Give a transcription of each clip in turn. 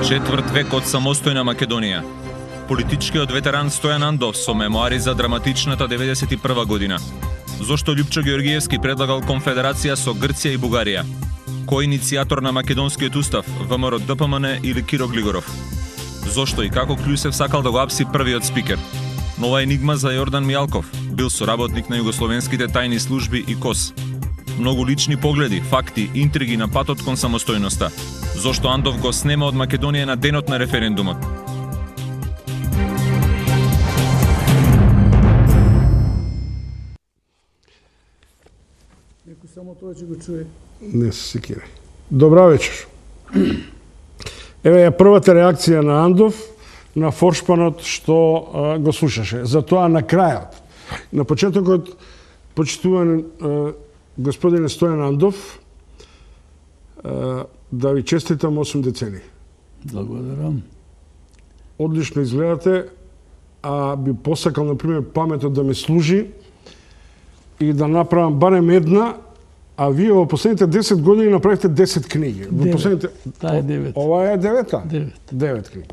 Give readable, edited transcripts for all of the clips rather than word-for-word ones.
Четврт век од самостојна Македонија. Политичкиот ветеран Стојан Андов со мемуари за драматичната 91 година. Зошто Љупчо Георгиевски предлагал конфедерација со Грција и Бугарија? Кој иницијатор на македонскиот устав, ВМРО ДПМН или Киро Глигоров? Зошто и како Клјусев сакал да го апси првиот спикер? Нова енигма за Јордан Мијалков, бил соработник на југословенските тајни служби и КОС. Многу лични погледи, факти, интриги на патот кон самостојноста. Зошто Андов го снема од Македонија на денот на референдумот? Некој само тоа ќе го чуе. Не се секирај. Добра вечер. Еве ја првата реакција на Андов на форшпанот што го слушаше. Затоа на крајот, на почетокот, почитуван господине Стојан Андов, да ви честитам 8 децении. Благодарам. Одлично изгледате, а би посакал, например, паметот да ми служи и да направам барем една, а вие во последните 10 години направихте 10 книги. Во последните... Таа е 9. Ова е 9-та? 9 книги.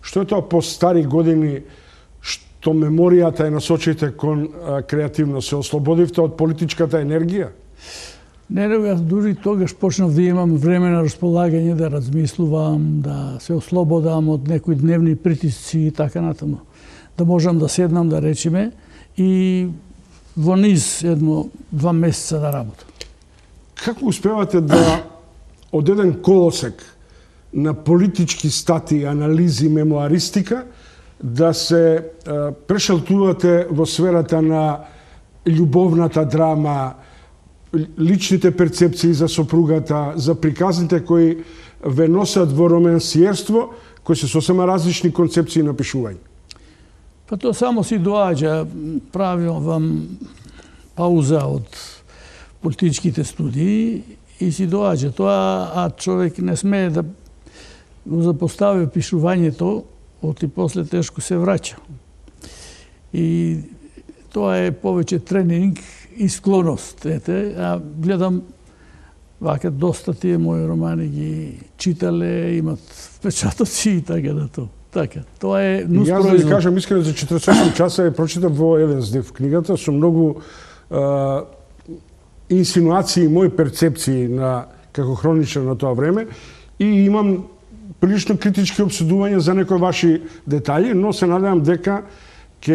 Што е тоа по стари години што меморијата е насочите кон креативност? Се ослободивте од политичката енергија? Не, јас дури тогаш почнав да имам време на располагање, да размислувам, да се ослободам од некои дневни притисци и така натаму. Да можам да седнам, да речеме, и во низ 1-2 месеца да работам. Како успевате да од еден колосек на политички статии, анализи, мемуаристика, да се прешалтувате во сферата на љубовната драма, личните перцепции за сопругата, за приказните кои ве носат во романсиерство, кои се сосема различни концепции на пишување? Па тоа само си доаѓа. Правам пауза од политичките студии и си доаѓа тоа, а човек не смее да го запостави пишувањето, оти после тешко се враќа. И тоа е повеќе тренинг и склоност. Ете, а гледам вака доста тие мои романи ги читале, имат впечатоци и така да тоа. Така, тоа е нуспроизвод. Јас да ви кажам искрено, за 48 часа ја прочитав во еден здив книгата со многу инсинуации и мои перцепции на како хроничар на тоа време и имам прилично критички обсудувања за некои ваши детали, но се надевам дека ќе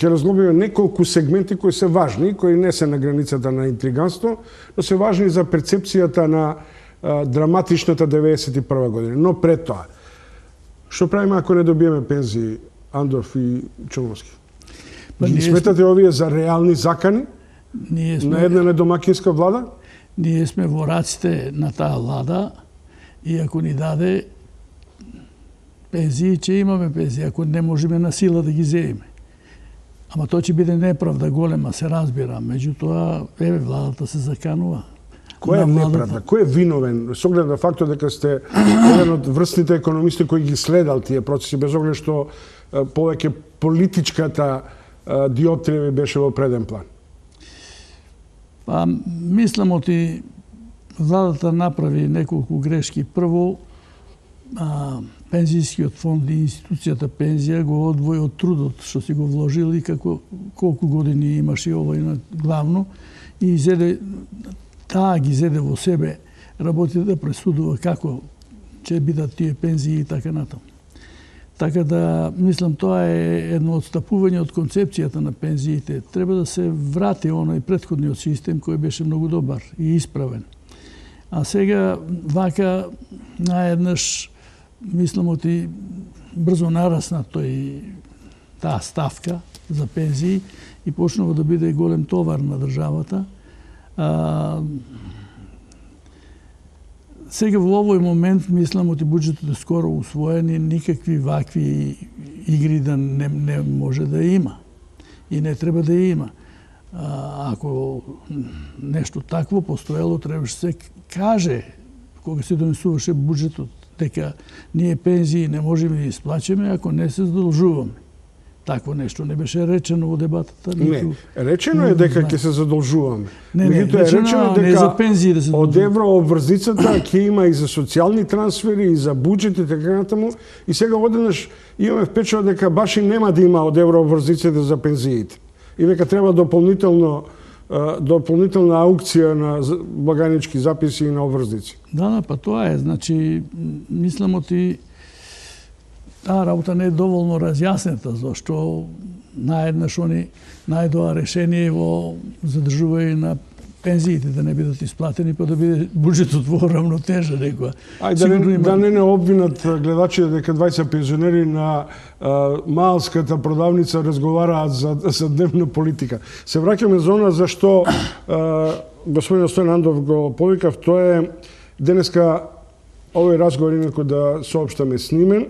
разглобиме неколку сегменти кои се важни, кои не се на границата на интриганство, но се важни за перцепцијата на драматичната 91 година. Но пред тоа, што правиме ако не добиеме пензии, Андов и Човновски? Ги сметате овие за реални закани на една недомакинска влада? Ние сме во раците на таа влада и ако ни даде пензии, ќе имаме пензии, ако не можеме на сила да ги земеме. Ама тоа ќе биде неправда голема, се разбира. Меѓутоа, еве, владата се заканува. Кој е неправда? Кој е виновен? Со оглед на фактот дека сте еден од врстните економисти кои ги следал тие процеси, без оглед што повеќе политичката диоптрија беше во преден план. Па, мислам оти владата направи неколку грешки. Прво, пензијскиот фонд и институцијата пензија го одвои од трудот што си го вложил и колку години имаше овој на главно и ги зеде во себе, работи да пресудува како ќе бидат тие пензии и така натаму. Така да, мислам, тоа е едно отстапување од концепцијата на пензиите. Треба да се врати оној претходниот систем кој беше многу добар и исправен. А сега, вака, наеднаш, мислам, оти брзо нарасна таа ставка за пензии и почнува да биде голем товар на државата. Сега во овој момент, мислам, оти буџетот е скоро усвоен и никакви вакви игри да не може да има. И не треба да има. Ако нешто такво постоело, требаше се каже, кога се донесуваше буџетот, дека ние пензии не можеме да исплачеме ако не се задолжуваме. такво нешто не беше речено во дебатата. Не, речено е дека ќе се задолжуваме. Не, Меѓутоа е речено не дека за пензии да се од еврообврзницата ќе има и за социјални трансфери, и за буџет и така натаму. И сега одеднаш имаме впечат дека баш и нема да има од еврообврзниците за пензиите. И дека треба дополнителна аукција на благајнички записи и на обврзници. Да, па тоа е. Значи, мислам оти таа работа не е доволно разјаснета, зашто наеднаш они најдоа решение во задржување на пензиите да не бидат исплатени, па да биде буџетот во равнотежа некоја. Да не обвинат гледачите дека 20 пензионери на Маалската продавница разговараат за дневна политика. Се враќаме за она зашто господин Стојан Андов го повикав, тоа е денеска овој разговор инаку да соопштаме снимен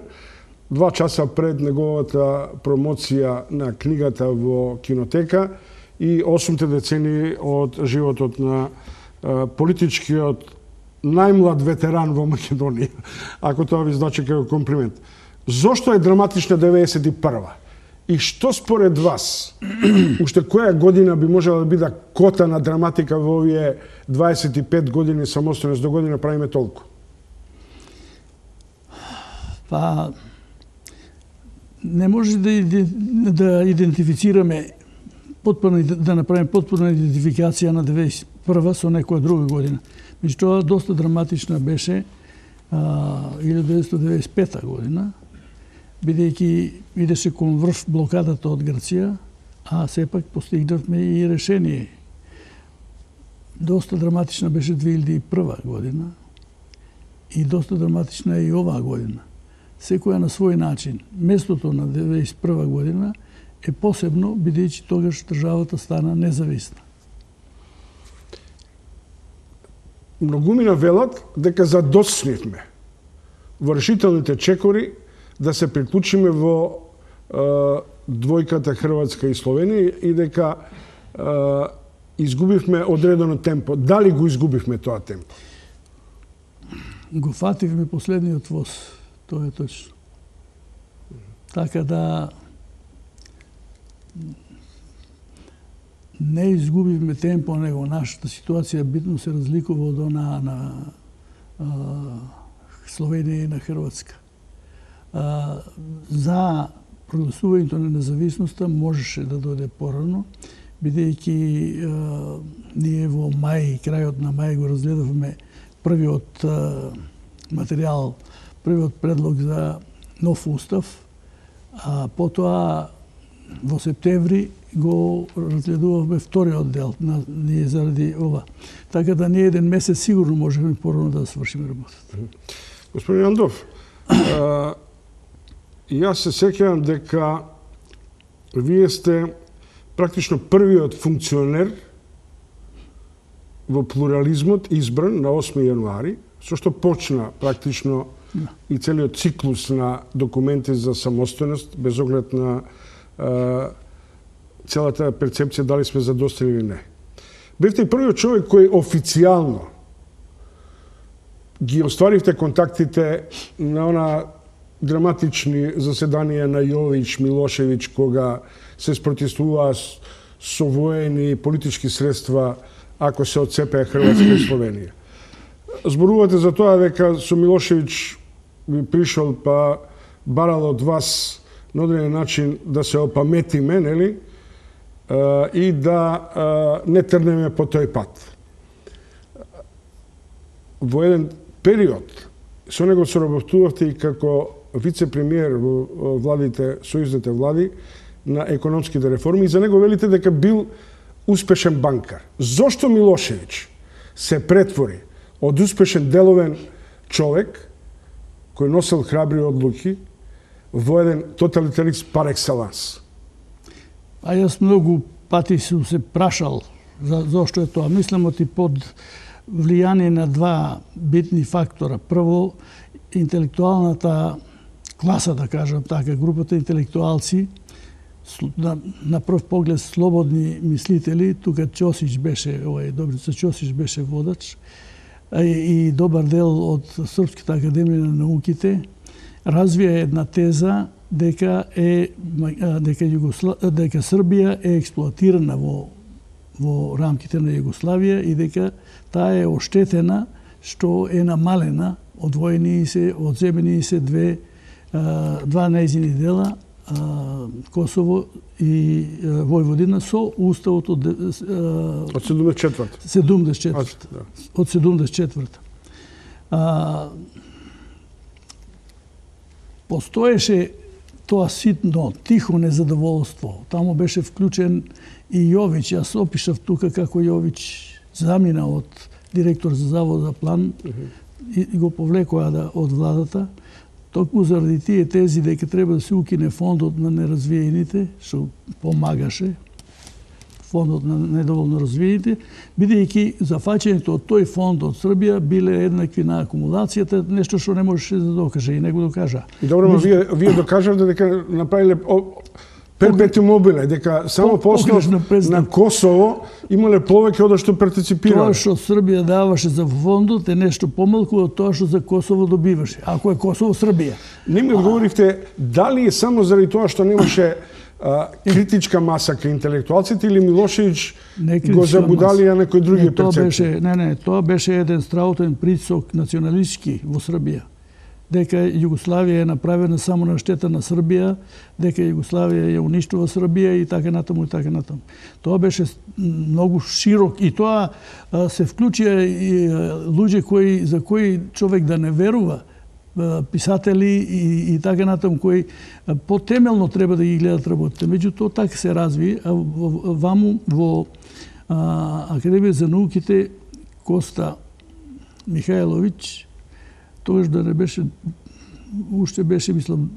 2 часа пред неговата промоција на книгата во кинотека и 8 децени од животот на политичкиот најмлад ветеран во Македонија, ако тоа ви значи како комплимент. Зошто е драматична 91-ва? И што според вас, уште која година би можела да биде кота на драматика во овие 25 години самостојност, до година правиме толку? Па, не може да идентифицираме да направиме потпуна идентификација на 91-ва со некоја друга година. Меѓутоа, доста драматична беше 1995 година, бидејќи идеше кон врв блокадата од Грција, а сепак постигнавме и решение. Доста драматична беше 2001 година и доста драматична е и оваа година. Секоја на свој начин. Местото на 1991 година е посебно, бидејќи тогаш државата стана независна. Многумина велат дека задоцнивме во решителните чекори да се приклучиме во двојката Хрватска и Словенија и дека изгубивме одредено темпо. Дали го изгубивме тоа темпо? Го фативме последниот воз. Тоа е точно. Така да не изгубивме темпо, него нашата ситуација битно се разликува од она на Словенија и на Хрватска. За прогласувањето на независноста можеше да дојде порано, бидејќи ние во мај, крајот на мај го разгледавме првиот материјал, првиот предлог за нов устав, а потоа во септември го разгледувавме вториот дел на ние заради ова. Така да ние еден месец сигурно можеме порано да свршиме работата. Господин Андов, јас се сеќавам дека вие сте практично првиот функционер во плурализмот избран на 8 јануари, со што почна практично и целиот циклус на документи за самостојност, без оглед на целата перцепција дали сме задостили или не. Бевте и првиот човек кој официјално ги остваривте контактите на она драматични заседанија на Јович, Милошевиќ, кога се спротивуваа со воени и политички средства ако се отцепеа Хрватска и Словенија. Зборувате за тоа дека со Милошевиќ би пришол па барал од вас на одреден начин да се опаметиме, нели? И да не трнеме по тој пат. Во еден период со него соработувавте и како вице-премиер во владите, сојузните влади на економските реформи и за него велите дека бил успешен банкар. Зошто Милошевиќ се претвори од успешен деловен човек кој носел храбри одлуки во еден тоталитарист пар екселанс? А јас многу пати сум се прашал зошто е тоа. Мислам оти под влијание на два битни фактора. Прво, интелектуалната класа, да кажам така, групата интелектуалци, на прв поглед слободни мислители, тука Ќосич беше, Добрица Ќосич беше водач, и добар дел од Српската академија на науките, развија една теза дека дека Србија е експлоатирана во рамките на Југославија и дека таа е оштетена што е намалена, одвоени и се, одземени и се два нејзини дела, Косово и Војводина со уставот од 74. 74. Од 74. Постоеше тоа ситно, тихо незадоволство. Таму беше вклучен и Јович. Јас опишав тука како Јович замина од директор за Завод за план и го повлекоа од владата. Токму заради тие тези дека треба да се укине фондот на неразвиените, што помагаше, фондот на недоволно развиените, бидејќи зафаќањето од тој фонд од Србија биле еднакви на акумулацијата, нешто што не можеше да докаже и не го докажа. Добро, но вие докажавте дека направиле перпетум мобиле, дека само по основ на Косово имале повеќе од што партиципирале. Тоа што Србија даваше за фондот е нешто помалку од тоа што за Косово добиваше. Ако е Косово, Србија. Не ми одговоривте дали е само заради тоа што немаше критичка маса кај интелектуалците или Милошевиќ го забудалија некои други перцепции? Тоа беше еден страутен притисок националистички во Србија. Дека Југославија е направена само на штета на Србија, дека Југославија ја уништува Србија и така натаму и така натаму. Тоа беше многу широк и тоа се вклучија и луѓе за кои човек да не верува, писатели и така натаму, кои потемелно треба да ги гледат работите. Меѓутоа така се разви. Ваму во Академија за науките Коста Михајловиќ, тогаш да не беше, уште беше, мислам,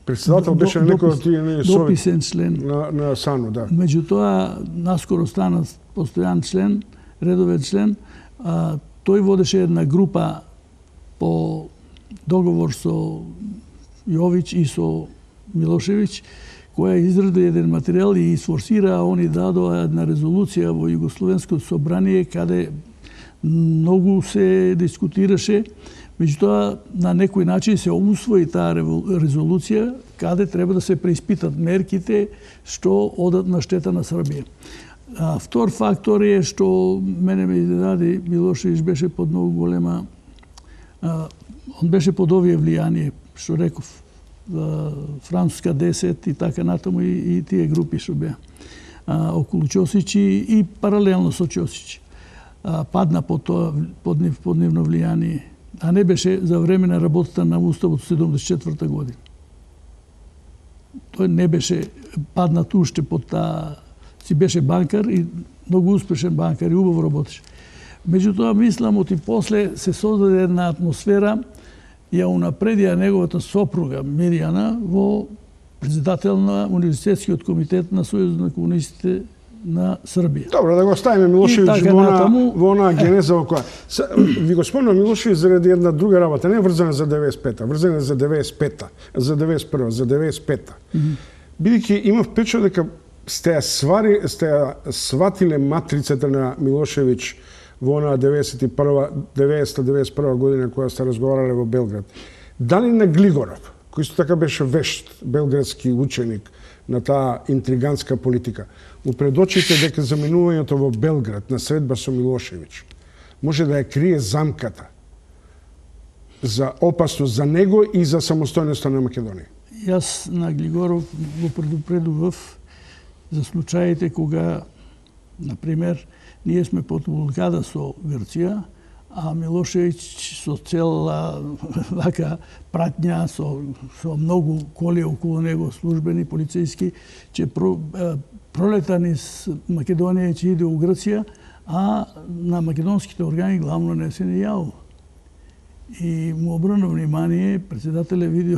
председател беше некој од тие дописен член на САНУ, да. Меѓутоа, наскоро стана постојан член, редовен член, тој водеше една група по договор со Јович и со Милошевиќ, која изради еден материјал и сфорсира, они дадоа една резолуција во Југословенското собрание каде многу се дискутираше. Меѓутоа, на некој начин се усвои таа резолуција каде треба да се преиспитат мерките што одат на штета на Србија. Втор фактор е што мене ме изненади, Милошевиќ беше под многу голема, он беше под овие влијание, што реков, Француска 10 и така натаму и тие групи што беа околу Ќосич и паралелно со Ќосич. Падна под нивно влијание, а не беше за време на работата на Уставот 74 година. Тој не беше паднат уште под таа, си беше банкар и многу успешен банкар и убаво работеше. Меѓутоа, мислам, оти после се создаде една атмосфера, ја унапредија неговата сопруга Мирјана во председател на Универзитетскиот комитет на Сојузот на комунистите на Србија. Добро, да го ставиме Милошевиќ во она генеза во која. Ви го спомнам Милошевиќ заради една друга работа, не врзана за 95-та, врзана за 95-та, за 91-та, за 95-та. Бидејќи имав впечат дека сте сватиле матрицата на Милошевиќ во она 90-91 година која сте разговарале во Белград. Дали на Глигоров, кој исто така беше вешт белградски ученик на таа интриганска политика, му предочите дека заминувањето во Белград на средба со Милошевиќ може да ја крие замката за опасност за него и за самостојноста на Македонија? Јас на Глигоров го предупредував за случаите кога, например, ние сме под блокада со Грција, а Милошевиќ со цела вака пратња, со многу коли околу него, службени, полицејски, че пролета низ Македонија ќе иде у Грција, а на македонските органи главно не се не јавува. И му обрна внимание, председателе види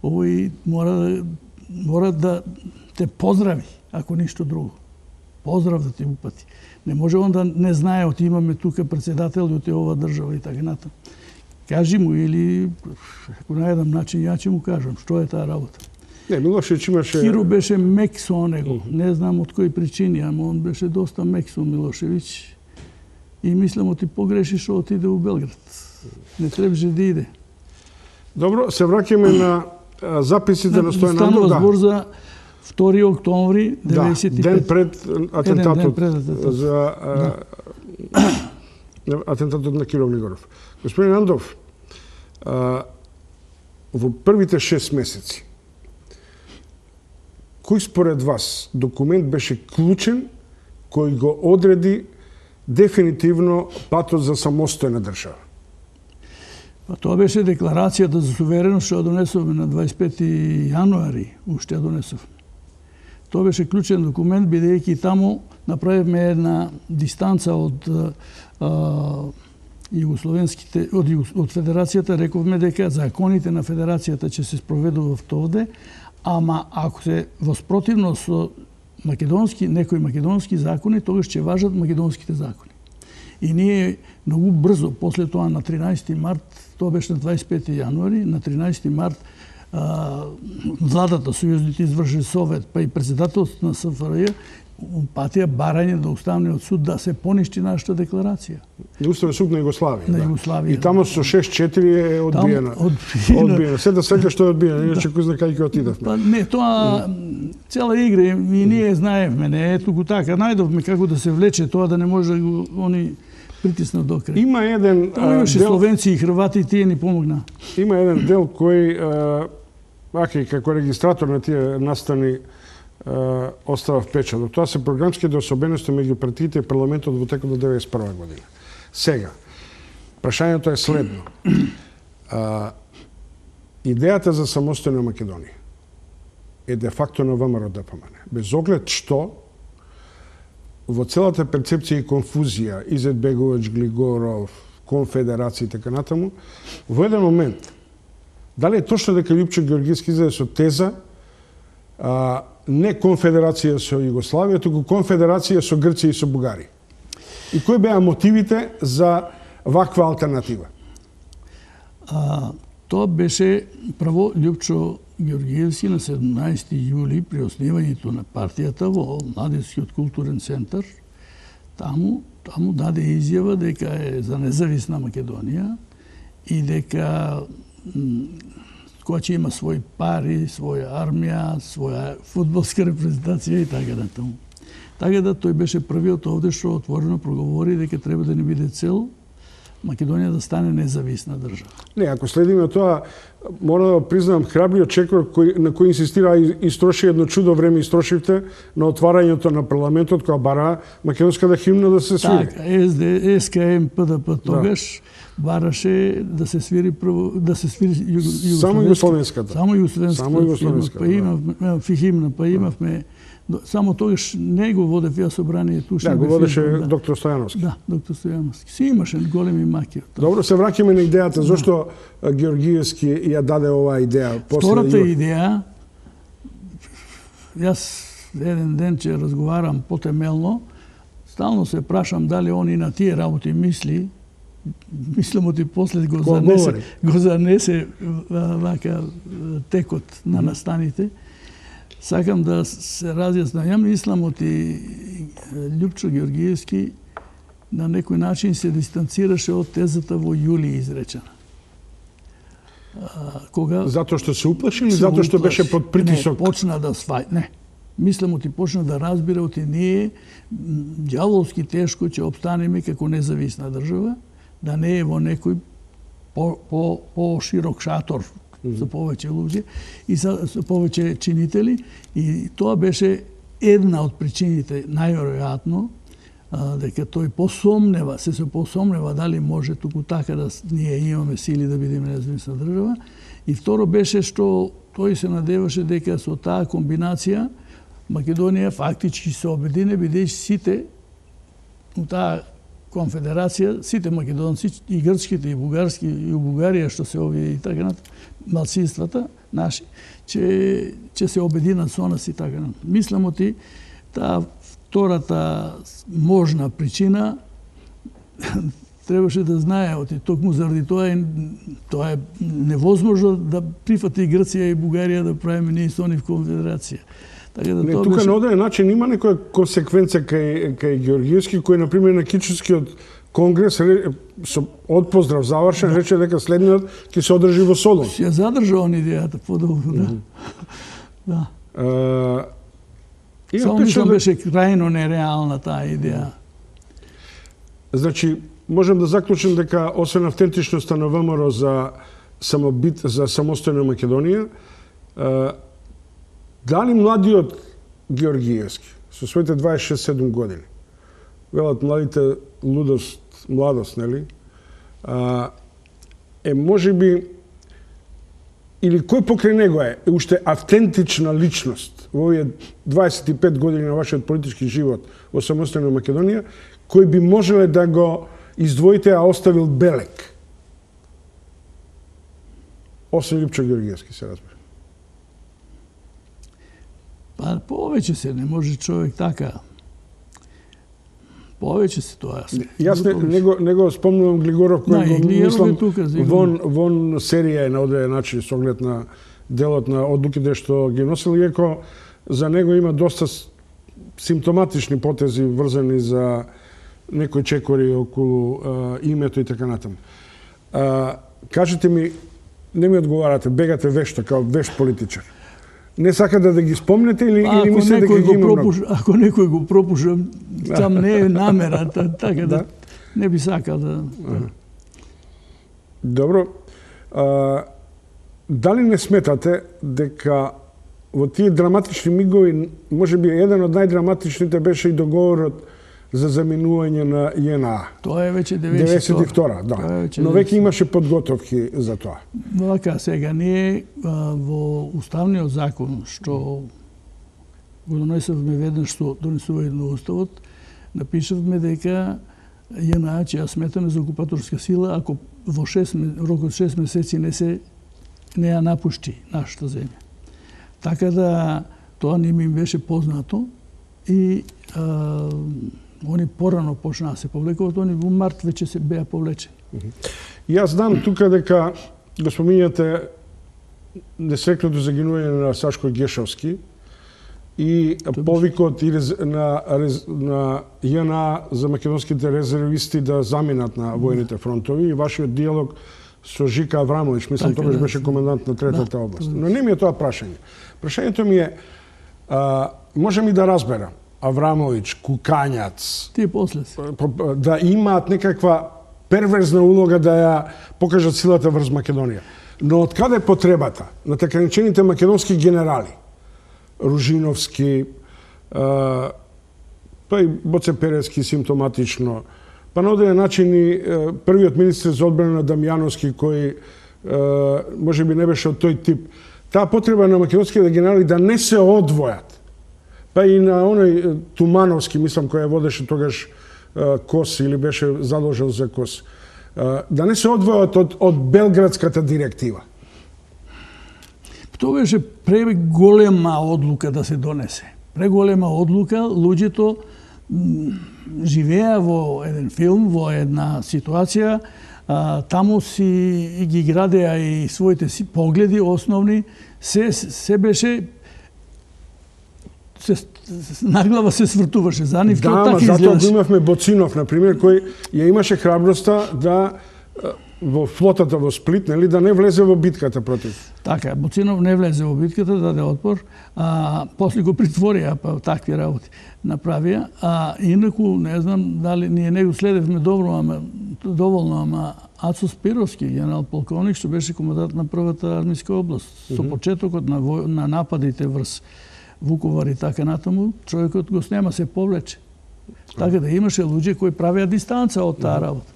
овој мора да те поздрави, ако ништо друго. Поздрав да ти упати. Не може он да не знае оти имаме тука председател од ова држава и така натаму. Кажи му или ако на еден начин ја ќе му кажам што е таа работа. Не, Милошевиќ имаше... Киро беше мек со него. Не знам од кои причини, ама он беше доста мек со Милошевиќ. И мислам оти погреши што отиде у Белград. Не требаше да иде. Добро, се враќаме на записите на Стојан Станува Андов, збор за 2 октомври 95. ден пред атентатот Ден пред атентатот. за атентатот на Киро Глигоров. Господин Андов, во првите 6 месеци, кој според вас документ беше клучен кој го одреди дефинитивно патот за самостојна држава? Па тоа беше декларацијата за сувереност што ја донесовме на 25 јануари, уште ја донесовме. Тоа беше клучен документ, бидејќи таму направивме една дистанца од југословенските од федерацијата, рековме дека законите на федерацијата ќе се спроведуваат овде, ама ако се воспротивно со некои македонски закони, тогаш ќе важат македонските закони. И ние многу брзо, после тоа на 13 март, тоа беше на 25 јануари, на 13 март владата, сојузните извршни совет, па и председателството на СФРЈ патија барање до Уставниот суд да се поништи нашата декларација. Уставен суд на Југославија. На Југославија. И таму со 6-4 е одбиена. Одбиена. Се да сека што е одбиена, иначе кој знае кај ќе отидавме. Па не, тоа цела игра и ние знаевме, не е туку така. Најдовме како да се влече тоа да не може да го они притиснат до крај. Има еден имаше словенци и хрвати и тие ни помогна. Има еден дел кој како регистратор на тие настани остава впечаток. Тоа се програмските особености меѓу партиите и парламентот во текот на 1991 година. Сега, прашањето е следно. Идејата за самостојна Македонија е де факто на ВМРО ДПМН. Без оглед што во целата перцепција и конфузија Изетбеговиќ, Глигоров, конфедерација и така натаму, во еден момент, дали е точно дека Лјупчо Георгиевски излезе со теза не конфедерација со Југославија, туку конфедерација со Грција и со Бугарија? И кои беа мотивите за ваква алтернатива? Тоа беше прво Лјупчо Георгиевски на 17 јули при основањето на партијата во Младинскиот културен центар. Таму даде изјава дека е за независна Македонија и дека која ќе има своји пари, своја армија, своја фудбалска репрезентација и така натаму. Така да тој беше првиот овде што отворено проговори дека треба да не биде цел Македонија да стане независна држава. Не, ако следиме тоа, мора да признам храбриот човек на кој инсистира и истроши едно чудо време истрошивте на отварањето на парламентот која бара македонската химна да се свири. Така, СКМ ПДП тогаш бараше да се свири само југословенската. Само југословенската. Па имавме химна, па имавме само тогаш не го водев ја собранието. Да, го водеше доктор Стојановски. Да, доктор Стојановски. Си имаше големи маки. Добро, се враќаме на идејата. Зошто Георгиевски ја даде оваа идеја? Втората идеја, јас еден ден ќе разговарам потемелно, стално се прашам дали он и на тие работи мисли, мислам и после го занесе вака текот на настаните. Сакам да се разјаснам. Ја мислам оти Лјупчо Георгиевски на некој начин се дистанцираше од тезата во јули изречена. Затоа што се уплаши или затоа што беше под притисок? Не, почна да Не. Мислам оти почна да разбира оти ние ѓаволски тешко ќе обстанеме како независна држава, да не е во некој по-широк шатор за повеќе луѓе и за повеќе чинители. И тоа беше една од причините, најверојатно, дека тој се посомнева дали може туку така да ние имаме сили да бидеме независна држава. И второ беше што тој се надеваше дека со таа комбинација Македонија фактички се обедине, бидејќи сите у таа конфедерација, сите македонци, и грчките, и бугарски, и у Бугарија, што се овие и така натаму, малцинствата наши, ќе се обединат со нас и така натаму. Мислам оти таа втората можна причина требаше да знае оти токму заради тоа е невозможно да прифати Грција и Бугарија да правиме ние со нив конфедерација. Така да тука беше... на одреден начин има некоја консеквенца кај Георгиевски, кој например на Кичевскиот Конгрес со одпоздрав завршен рече дека следниот ќе се одржи во Солун. Ја задржа он идејата подолго, да. Да. Само мислам беше крајно нереална таа идеја. Значи, можем да заклучим дека освен автентичноста на ВМРО за самостојна Македонија, дали младиот Георгиевски со своите 26-7 години, велат младите младост, нели? Можеби или кој покрај него е уште автентична личност во овие 25 години на вашиот политички живот во самостојна Македонија, кој би можеле да го издвоите, а оставил белек? Освен Лјупчо Георгиевски, се разбира. Па повеќе се, не може човек така. Повеќе се тоа. Јас не го спомнувам Глигоров, кој го мислам вон серија на одреден начин со оглед на делот на одлуките што ги носил, иако за него има доста симптоматични потези врзани за некои чекори околу името и така натаму. Кажете ми, не ми одговарате, бегате вешто, као вешт политичар. Не сакате да ги спомнете или мислите дека ги има многу? Ако некој го пропуша, там не е намера, така да не би сакал да... Добро. Дали не сметате дека во тие драматични мигови, може би еден од најдраматичните беше и договорот за заминување на ЈНА. Тоа е веќе 92-а. Да. Но веќе имаше подготовки за тоа. Вака, сега, ние во Уставниот закон, што го донесовме веднаш што донесување на Уставот, напишавме дека ЈНА, че ја сметаме за окупаторска сила, ако во рокот 6 месеци не ја напушти нашата земја. Така да, тоа не ми беше познато и они порано почнаа да се повлекуваат, они во март веќе се беа повлечени. Јас знам тука дека го спомињате несрекното загинување на Сашко Гешовски и повикот на ЈНА за македонските резервисти да заминат на војните фронтови и вашиот диалог со Жика Аврамович, мислам, тогаш беше комендант на третата област. Но не ми е тоа прашање. Прашањето ми е, можем и да разберам, Аврамович, Кукањац, Тие после да имаат некаква перверзна улога да ја покажат силата врз Македонија. Но од каде потребата на така наречените македонски генерали, Ружиновски, па и Боце Перевски симптоматично, па на одреден начин и првиот министр за одбрана Дамјановски, кој може би не беше од тој тип. Таа потреба на македонските генерали да не се одвојат, па и на оној Тумановски, мислам, кој ја водеше тогаш КОС или беше задолжен за КОС, да не се одвојат од Белградската директива. Тоа беше преголема одлука да се донесе. Преголема одлука, луѓето живеа во еден филм, во една ситуација, таму си ги градеа и своите си погледи основни, се беше наглава се свртуваше за нив, тоа така изгледаше. Да, затоа го имавме Боцинов, например, кој ја имаше храброста да во флотата во Сплит, нели, да не влезе во битката против. Така, Боцинов не влезе во битката, даде отпор, после го притворија, па такви работи направија, инаку не знам дали ние не го следевме доволно, ама Ацо Спировски, генерал полковник, што беше командант на првата армиска област, со почетокот на нападите врз Вуковар и така натаму, човекот го снема, се повлече. Така да имаше луѓе кои правеа дистанца од таа работа.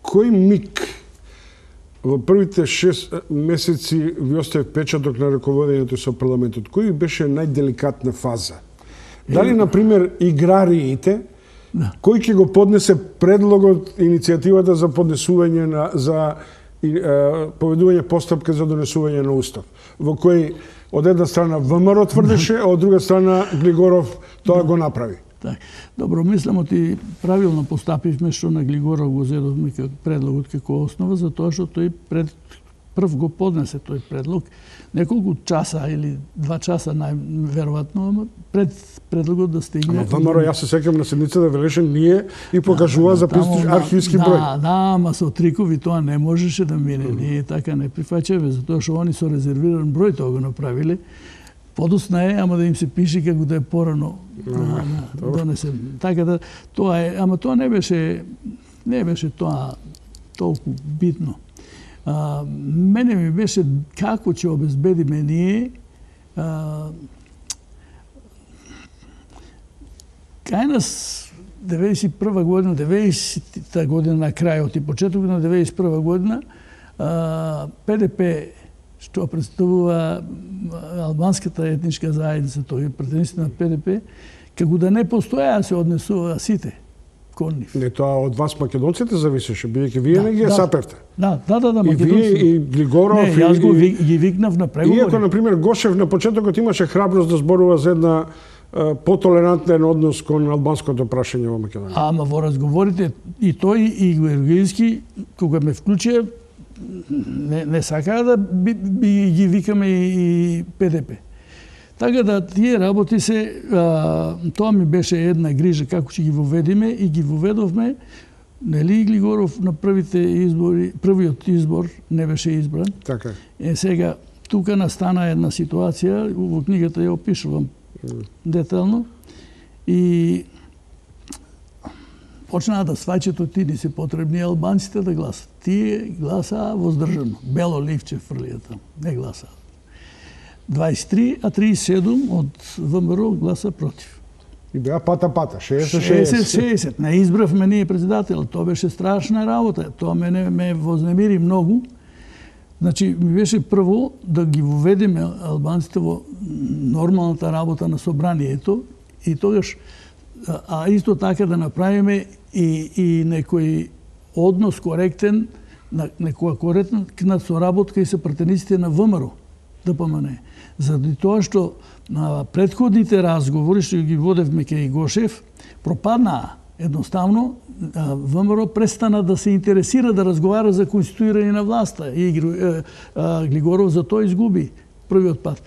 Кој миг во првите 6 месеци ви остави печаток на раководењето со парламентот? Кој беше најделикатна фаза? Дали, например, играриите, кој ќе го поднесе предлогот, иницијативата за поднесување за поведување постапка за донесување на устав, во кој од една страна ВМРО тврдеше, а од друга страна Глигоров тоа го направи? Так. Добро, мислам, ти правилно постапивме што на Глигоров го зедовме предлогот како основа, затоа што тој прв го поднесе тој предлог, неколку часа или 2 часа најверојатно, ама пред предлогот да стигне. Ама ВМРО, јас се сеќавам на седницата велеше ние и покажува за архивски број. Да, ама со трикови тоа не можеше да мине. Ние така не прифаќаме, затоа што они со резервиран број тоа го направиле. Подосна е, ама да им се пише како да е порано донесен. Така да тоа е, ама тоа не беше тоа толку битно. Мене ми беше како ќе обезбедиме ние кај нас 91 година, 90-та година на крајот и почетокот на 91 година ПДП што представува албанската етничка заедница, тој претенците на ПДП, како да не постоја се однесува сите кон нив. Не, тоа од вас македонците зависеше, бидејќи вие не ги саперте. Да, и вие, и Глигоров, не, јас ги викнав на преговори. Иако, например, Гошев на почетокот имаше храброст да зборува за една потолерантен однос кон албанското прашање во Македонија. Ама во разговорите и тој и Георгиевски, кога ме вклучија, не сакаа да ги викаме и ПДП. Така да тие работи се, тоа ми беше една грижа како ќе ги воведиме и ги воведовме. Нели Глигоров на првиот избор не беше избран. Така. Сега тука настана една ситуација, во книгата ја опишувам детално и почнаа да сваќат од тие се потребни албанците да гласат. Тие гласаа воздржано. Бело ливче фрлија таму, не гласаа. 23, а 37 од ВМРО гласа против. И беа пата-пата, 60-60. Не избравме ние председател. Тоа беше страшна работа. Тоа мене ме вознемири многу. Значи, ми беше прво да ги воведеме албанците во нормалната работа на собранието и тогаш, а исто така да направиме и некој однос коректен, некоја коректна соработка и со пратениците на ВМРО, ДПМН. Заради тоа што на претходните разговори што ги водевме кај Гошев, пропаднаа. Едноставно, ВМРО престана да се интересира да разговара за конституирање на власта. И Глигоров за тоа изгуби првиот пат.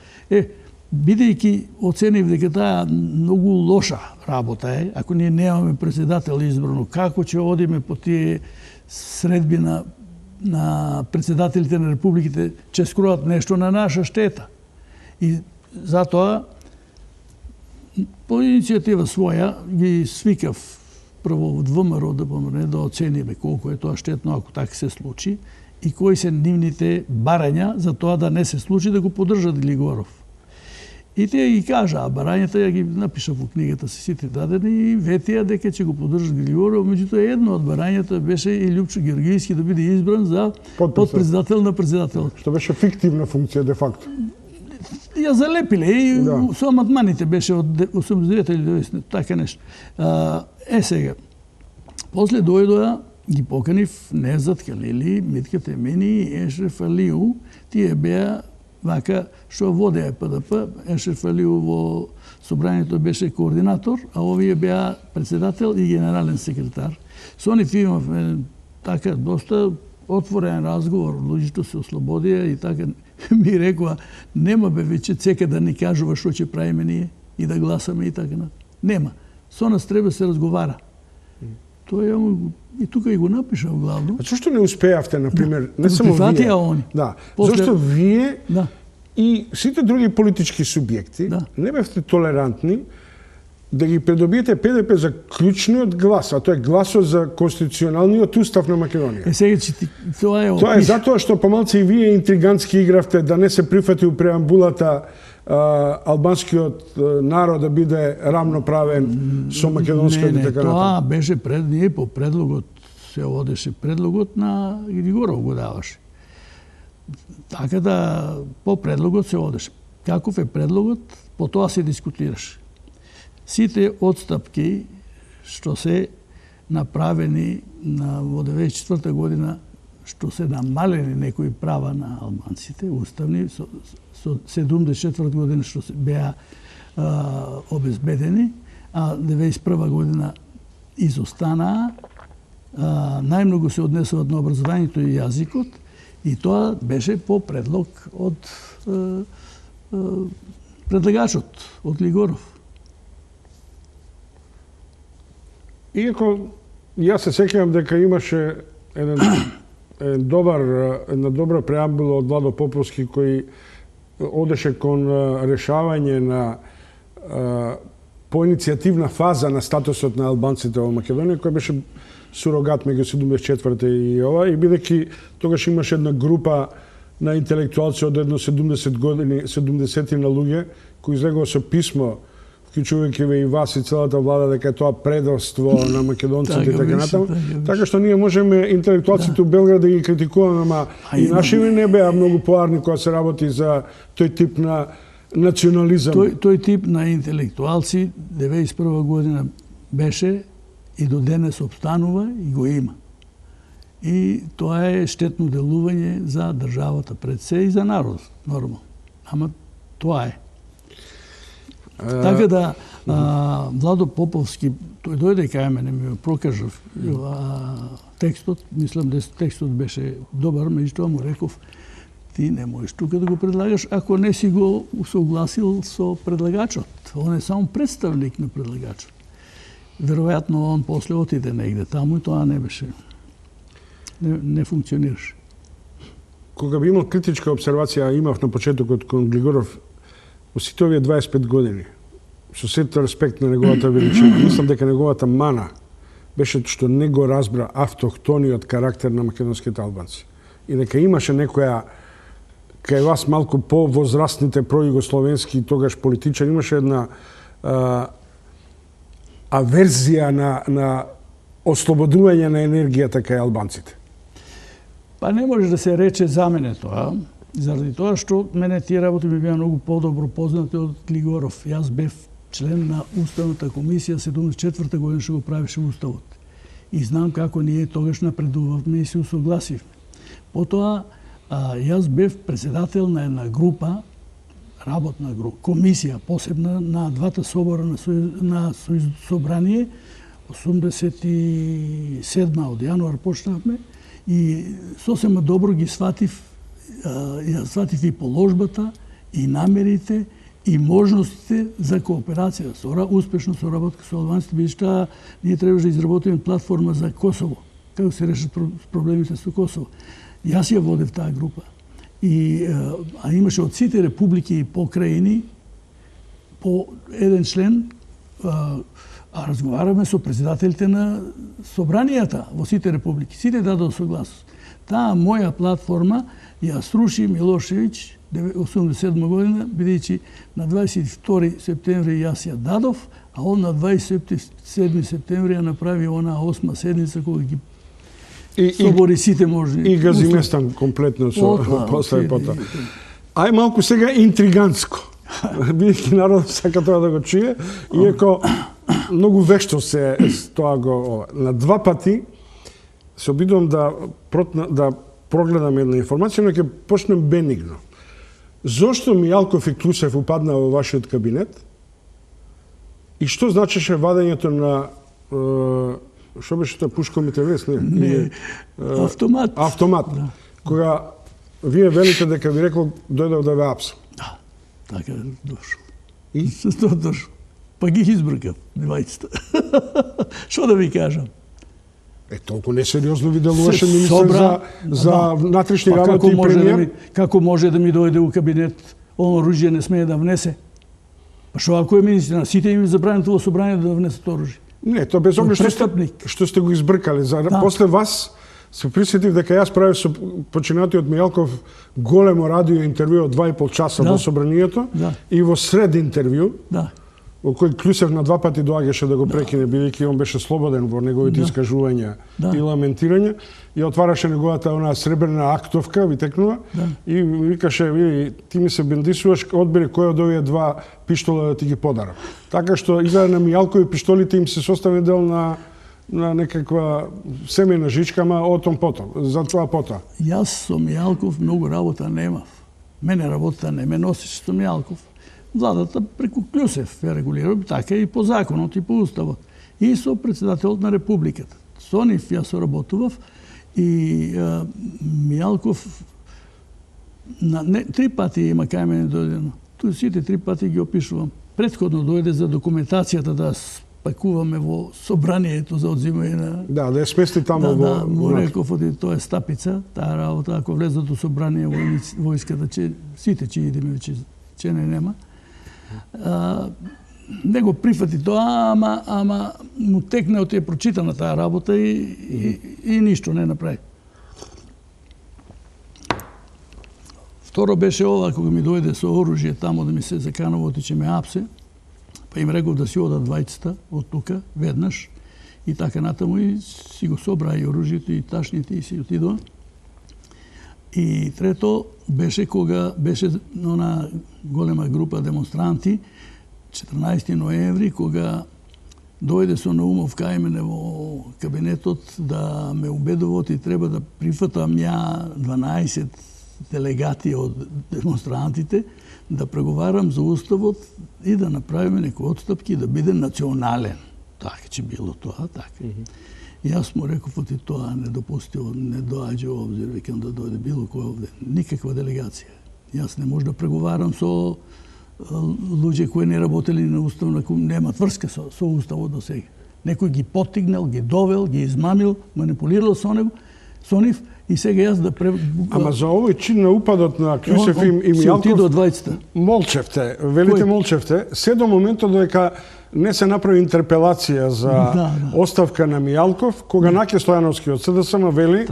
Бидејќи оценив дека таа многу лоша работа е, ако ние немаме председател избрано, како ќе одиме по тие средби на председателите на републиките, ќе скроат нешто на наша штета. И затоа, по иницијатива своја, ги свикав прво од ВМРО да оцениме колку е тоа штетно ако така се случи и кои се нивните барања за тоа да не се случи, да го поддржат Глигоров. И тие ги кажаа, барањата ја ги напишав во книгата се сите дадени и ветија дека ќе го поддржат Глигоров, меѓутоа едно од барањата беше и Лјупчо Георгиевски да биде избран за подпредседател на председател. Што беше фиктивна функција де факто. Ја залепиле и со амандманите беше од 89 или 90, така нешто. Сега, после дојдоа, ги поканив Невзат Калили, Митка Темени и Ешреф Алиу. Тие беа вака што водеа ПДП. Ешреф Алиу во собранието беше координатор, а овие беа председател и генерален секретар. Со нив имавме така доста отворен разговор, луѓето се ослободија и така ми рекоа, нема бе веќе цека да ни кажува што ќе правиме ние и да гласаме и така. Нема. Со нас треба се разговара. Тоа е и тука и го напишав главно. А зашто не успеавте, например, не само вие? Они. Да. Зашто вие и сите други политички субјекти не бевте толерантни да ги придобиете ПДП за клучниот глас, а тоа е гласот за конституционалниот устав на Македонија. Сега тоа е Тоа е затоа што помалку и вие интригантски игравте да не се прифати у преамбулата албанскиот народ да биде рамноправен со македонскиот и така натаму. Тоа беше пред ние по предлогот се одеше предлогот на Григоров го даваше. Така да по предлогот се одеше. Каков е предлогот, по тоа се дискутираше. Сите отстапки што се направени во 94 година, што се намалени некои права на албанците, уставни, со 74 година што се беа обезбедени, а 91 година изостанаа, најмногу се однесуваат на образованието и јазикот И тоа беше по предлог од предлагачот, од Глигоров. Иако јас се сеќавам дека имаше една добра преамбула од Владо Поповски кој одеше кон решавање на по иницијативна фаза на статусот на албанците во Македонија, кој беше сурогат меѓу 74-та и ова, и бидејќи тогаш имаше една група на интелектуалци од едно 70 години, 70 на луѓе, кои излегува со писмо, вклучувајќи ве и вас и целата влада, дека е тоа предавство на македонците и така натаму. Така што ние можеме интелектуалците у Белград да ги критикуваме, ама и нашиве не беа многу поарни кога се работи за тој тип на национализам. Тој тип на интелектуалци 91 година беше и до денес обстанува и го има. И тоа е штетно делување за државата пред се и за народот, нормално. Ама тоа е. Така да, Владо Поповски, тој дојде кај мене, ми прокажа текстот, мислам дека текстот беше добар, меѓутоа му реков, ти не можеш тука да го предлагаш ако не си го согласил со предлагачот. Он е само представник на предлагачот. Веројатно он после отиде негде таму и тоа не беше. Не функционираше. Кога би имал критичка обсервација, имав на почетокот кон Глигоров, во сите овие 25 години, со сет респект на неговата величина, мислам дека неговата мана беше што не го разбра автохтониот карактер на македонските албанци. И дека имаше некоја кај вас малку по-возрастните пројугословенски тогаш политичари, имаше една аверзија на ослободување на енергијата кај албанците. Па не може да се рече за мене тоа, заради тоа што мене тие работи ми беа многу подобро познати од Глигоров. Јас бев член на Уставната комисија 74-та година што го правеше Уставот. И знам како ние тогаш напредувавме и се усогласивме. Потоа, јас бев председател на една група, работна група, комисија посебна на двата собора на Собрание, 87 од јануар почнавме и сосема добро ги сватив, ја сватив и положбата, и намерите, и можностите за кооперација, успешна соработка со албанците, бидејќи ние требаше да изработиме платформа за Косово, како се решат проблемите со Косово. Јас ја водев таа група. А имаше од сите републики и покрајини по еден член, разговараме со председателите на собранијата во сите републики. Сите дадоа согласност. Таа моја платформа ја сруши Милошевиќ 87 година, бидејќи на 22 септември јас ја дадов, а он на 27 септември ја направи онаа 8 седница кога ги собори сите можни. И га зиместан комплетно со после потоа. Ај малку сега интригантско. Бидејќи народот сака тоа да го чуе, иако многу вешто се тоа го на два пати се обидувам да прогледам една информација, но ќе почнем бенигно. Зошто Мијалков и Клусев упадна во вашиот кабинет? И што значеше вадењето на што беше тоа пушкомите вест, не? Автомат. Автомат. Да. Кога вие велите дека ви рекол дојдов да ве апсам. Да. Така дошол. И? Тоа дошол. Па ги избркав, девајцата. Што да ви кажам? Толку несериозно ви делуваше министер за внатрешни работи и премиер. Како може да ми дојде у кабинет, оно оружје не смее да внесе? Па што ако е министер, на сите им забрането во собрание да внесат оружје? Не, тоа без оглед што сте го избркали. После вас се присетив дека јас правев со починатиот Мијалков големо радио интервју од 2,5 часа во собранието и во сред интервју, во кој Клусев на два пати доаѓаше да го прекине, бидејќи он беше слободен во неговите искажувања и ламентирања, и отвараше неговата онаа сребрена актовка, ви текнува, и викаше, ти ми се бендисуваш, одбери кој од овие два пиштола да ти ги подарам. Така што изгледа на Мијалкови пиштолите им се состави дел на некаква семејна жичка, ама отом потом, за тоа потоа. Јас со Мијалков многу работа немав. Мене работата не ме носеше со Мијалков. Владата преку Клусев ја регулира, така и по законот и по уставот. И со председателот на Републиката. Со нив ја соработував и Мијалков Три пати има кај мене дојдено. Ту сите три пати ги опишувам. Претходно дојде за документацијата да спакуваме во собранието за одзимање на... Да ја смести тамо во... Да, му реков, тоа е стапица, таа работа, ако влезат у собрание војската, сите ќе идеме, че не нема. Не го прифати тоа, ама му текне од ја прочитана таа работа и ништо не направи. Второ беше ова, кога ми дојде со оружје тамо да ми се заканува отиче ме апсе, па им реков да си одат двајцата од тука, веднаш, и така натаму и си го собра и оружјето и ташните и си отидоа. И трето беше кога беше она голема група демонстранти, 14 ноември, кога дојде со Наумов кај мене во кабинетот да ме убедуват и треба да прифатам ја 12 делегати од демонстрантите, да преговарам за уставот и да направиме некои отстапки да биде национален. Така че било тоа, така. И јас му реков оти тоа недопустиво, не доаѓа во обзир, викам да дојде било кој овде, никаква делегација. Јас не може да преговарам со луѓе кои не работели на уставна, немат врска со уставот до сега. Некој ги поттигнал, ги довел, ги измамил, манипулирал со нив, и сега јас да Ама за овој чин на упадот на Кјусев и Мијалков молчевте, велите молчевте, се до моментот додека не се направи интерпелација за оставка на Мијалков, кога Наке Стојановски од СДСМ вели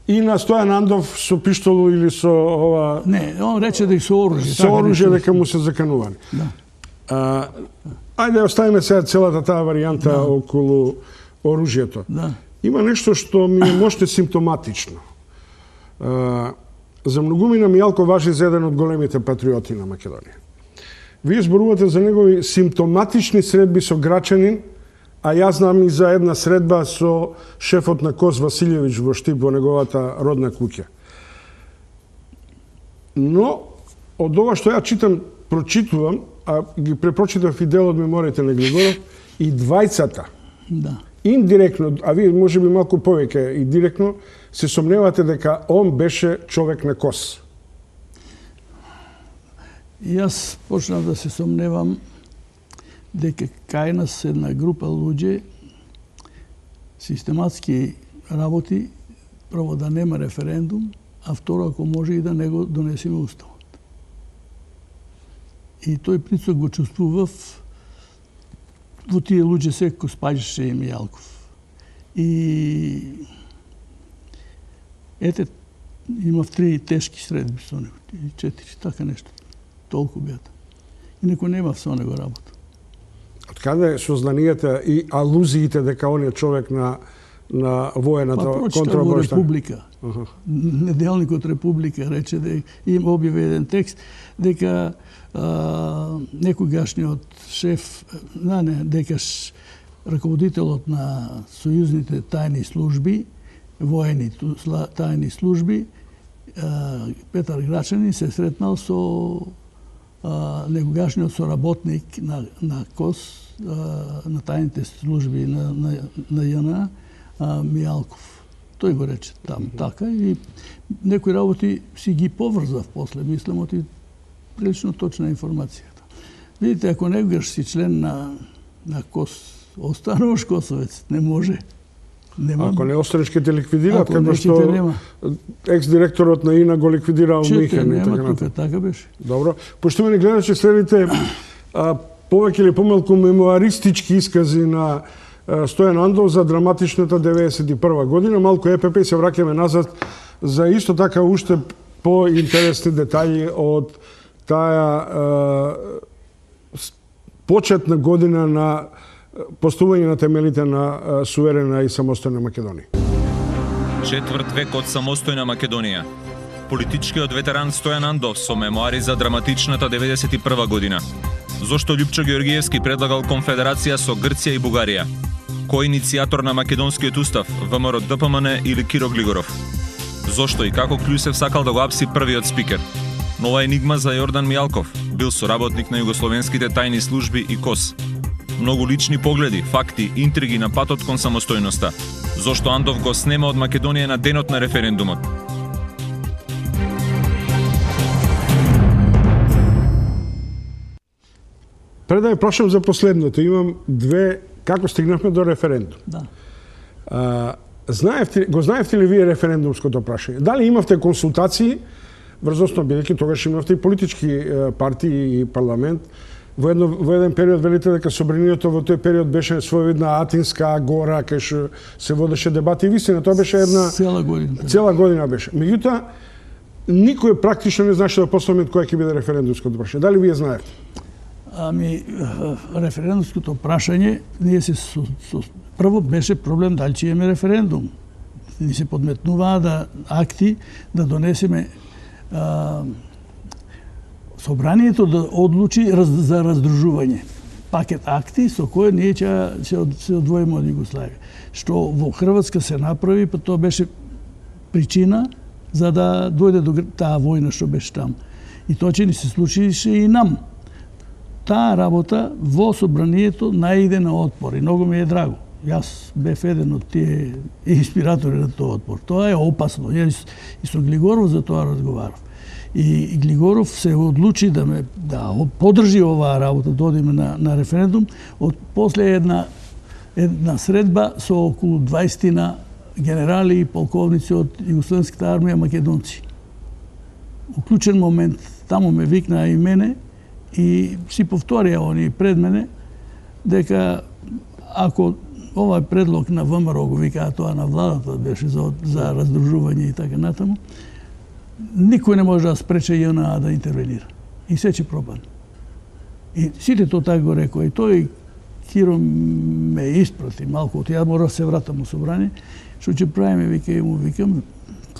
и на Стојан Андов со пиштолу или со ова... Не, он рече дека со оружје. Со оружје дека му се заканувани. Ајде, оставиме сега целата таа варијанта околу оружјето. Има нешто што ми е моште симптоматично. За многумина Мијалков важи за еден од големите патриоти на Македонија. Вие зборувате за негови симптоматични средби со грачанин, а јас знам и за една средба со шефот на КОС Василјевиќ во Штип во неговата родна куќа. Но, од ова што ја читам, прочитувам, а ги препрочитав и дел од мемориите на Глигоров, и двајцата, индиректно, а вие може би малку повеќе и директно, се сомневате дека он беше човек на КОС. Јас почнав да се сомневам дека кај нас една група луѓе систематски работи, прво да нема референдум, а второ ако може и да не го донесеме уставот. И тој прицок го чувствував во тие луѓе секој спаѓаше и Мијалков. И ете, имав 3 тешки средби со него, 4, така нешто. Толку беа. И некој немав со него работа. Од каде сознанијата и алузиите дека он е човек на воената контравојшта? Република. Неделникот Република рече дека им објави еден текст дека некогашниот шеф, дека раководителот на сојузните тајни служби, воени тајни служби, Петар Грачанин се сретнал со некогашниот соработник на КОС, на тајните служби на ЈНА, Мијалков. Тој го рече там така и некои работи си ги поврзав после, мислам, оти прилично точна информацијата. Видите, ако некогаш си член на КОС, остануваш косовец, не може. Ако не останеш ке те ликвидираат, како што екс-директорот на ИНА го ликвидираа у Михен и така натаму. Така беше. Добро. Поштовани гледачи, следите повеќе или помалку мемуаристички искази на Стојан Андов за драматичната 91 година. Малку ЕПП и се враќаме назад за исто така уште поинтересни детаљи од таа почетна година на постување на темелите на суверена и самостојна Македонија. Четврт век од самостојна Македонија. Политичкиот ветеран Стојан Андов со мемуари за драматичната 91 година. Зошто Љупчо Георгиевски предлагал конфедерација со Грција и Бугарија? Кој иницијатор на македонскиот устав, ВМРО ДПМН или Киро Глигоров? Зошто и како Кјусев сакал да го апси првиот спикер? Нова енигма за Јордан Мијалков, бил соработник на југословенските тајни служби и КОС. Многу лични погледи, факти, интриги на патот кон самостојноста. Зошто Андов го снема од Македонија на денот на референдумот? Пред да ја прашам за последното, имам две, како стигнавме до референдум. Да. Го знаевте ли вие референдумското прашање? Дали имавте консултации врз основа, бидејќи тогаш имавте и политички партии и парламент? Во еден период велите дека собранието во тој период беше своевидна Атинска гора, кај што се водеше дебати и вистина, тоа беше една цела година беше. Меѓутоа никој практично не знаеше до последен момент кој ќе биде референдумското прашање. Дали вие знаете? Референдумското прашање, ние се прво беше проблем дали ќе имаме референдум. Ни се подметнуваа да акти да донесеме собранието да одлучи за раздружување. Пакет акти со кој ние ќе се одвоиме од Југославија. Што во Хрватска се направи, па тоа беше причина за да дојде до таа војна што беше таму. И тоа ќе ни се случише и нам. Таа работа во собранието најде на отпор и многу ми е драго. Јас бев еден од тие инспиратори на тој отпор. Тоа е опасно. Јас и со Глигоров за тоа разговарав. И Глигоров се одлучи да поддржи оваа работа, да одиме на референдум, после една средба со околу 20 генерали и полковници од Југославенската армија македонци. Уклучен момент, таму ме викнаа и мене и си повторија они пред мене дека ако овој предлог на ВМРО го викаа тоа на владата беше за раздружување и така натаму, никој не може да спрече ЈНА да интервенира. И се ќе пропадне. И сите тоа така го рекоа. И тој Киро ме испрати малку, ја мора да се вратам у собрание, што ќе правиме, викам,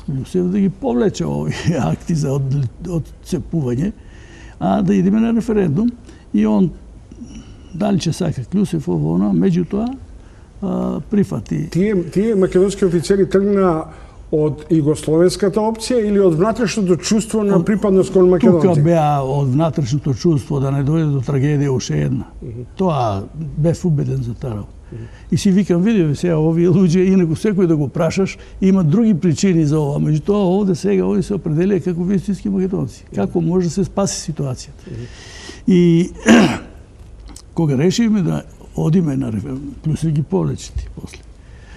Клюсев да ги повлече овие акти за одцепување, а да идеме на референдум. И он, дали ќе сака Клюсев ово, меѓутоа, прифати. Тие македонски офицери тргна од југословенската опција или од внатрешното чувство на припадност кон македонци? Тука беа од внатрешното чувство да не дојде до трагедија уште една. Тоа бев убеден за таа работа. И си викам, види сега овие луѓе, инаку секој да го прашаш, има други причини за ова. Меѓутоа овде сега овие се определија како вистински македонци. Како може да се спаси ситуацијата? И кога решивме да одиме на референдум, Клюсев ги повлечети после.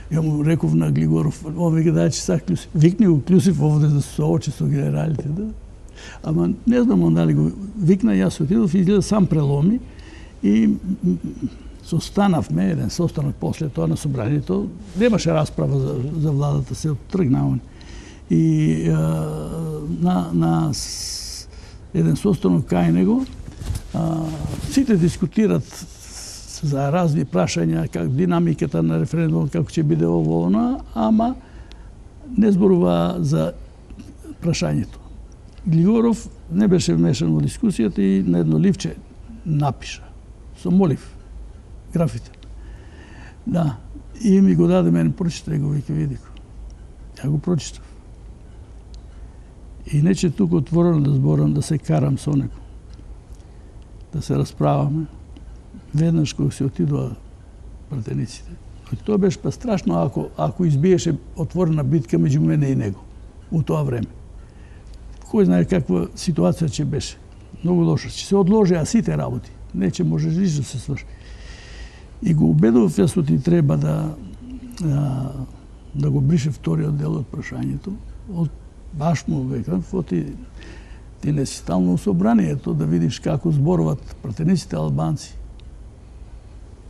Ја му реков на Глигоров, овие ги даје че сак Клюсев. Викни го Клюсев овде да се соочи со генералите, да. Ама не знам он дали го викна, јас отидов и изгледа сам преломи и состанавме, еден состанок после тоа на собранието, немаше расправа за владата, се оттргна. И на еден состанок кај него, сите дискутират за разни прашања, как динамиката на референдумот, како ќе биде ово, ама не зборува за прашањето. Глигоров не беше вмешан во дискусијата и на едно ливче напиша, со молив, графите. Да, и ми го даде мене, прочитай го, вика, види го. Ја го прочитав. И не че тука отворено да зборам, да се карам со него, да се расправаме. Веднаш кога се отидоа пратениците. Тоа беше па страшно ако избиеше отворена битка меѓу мене и него у тоа време. Кој знае каква ситуација ќе беше. Многу лоша. Ќе се одложиа сите работи. Не ќе може ништо да се сврши. И го убедував јас ти треба да го брише вториот дел од прашањето. Баш му векам, ти не си стално у собранието да видиш како зборуват пратениците албанци.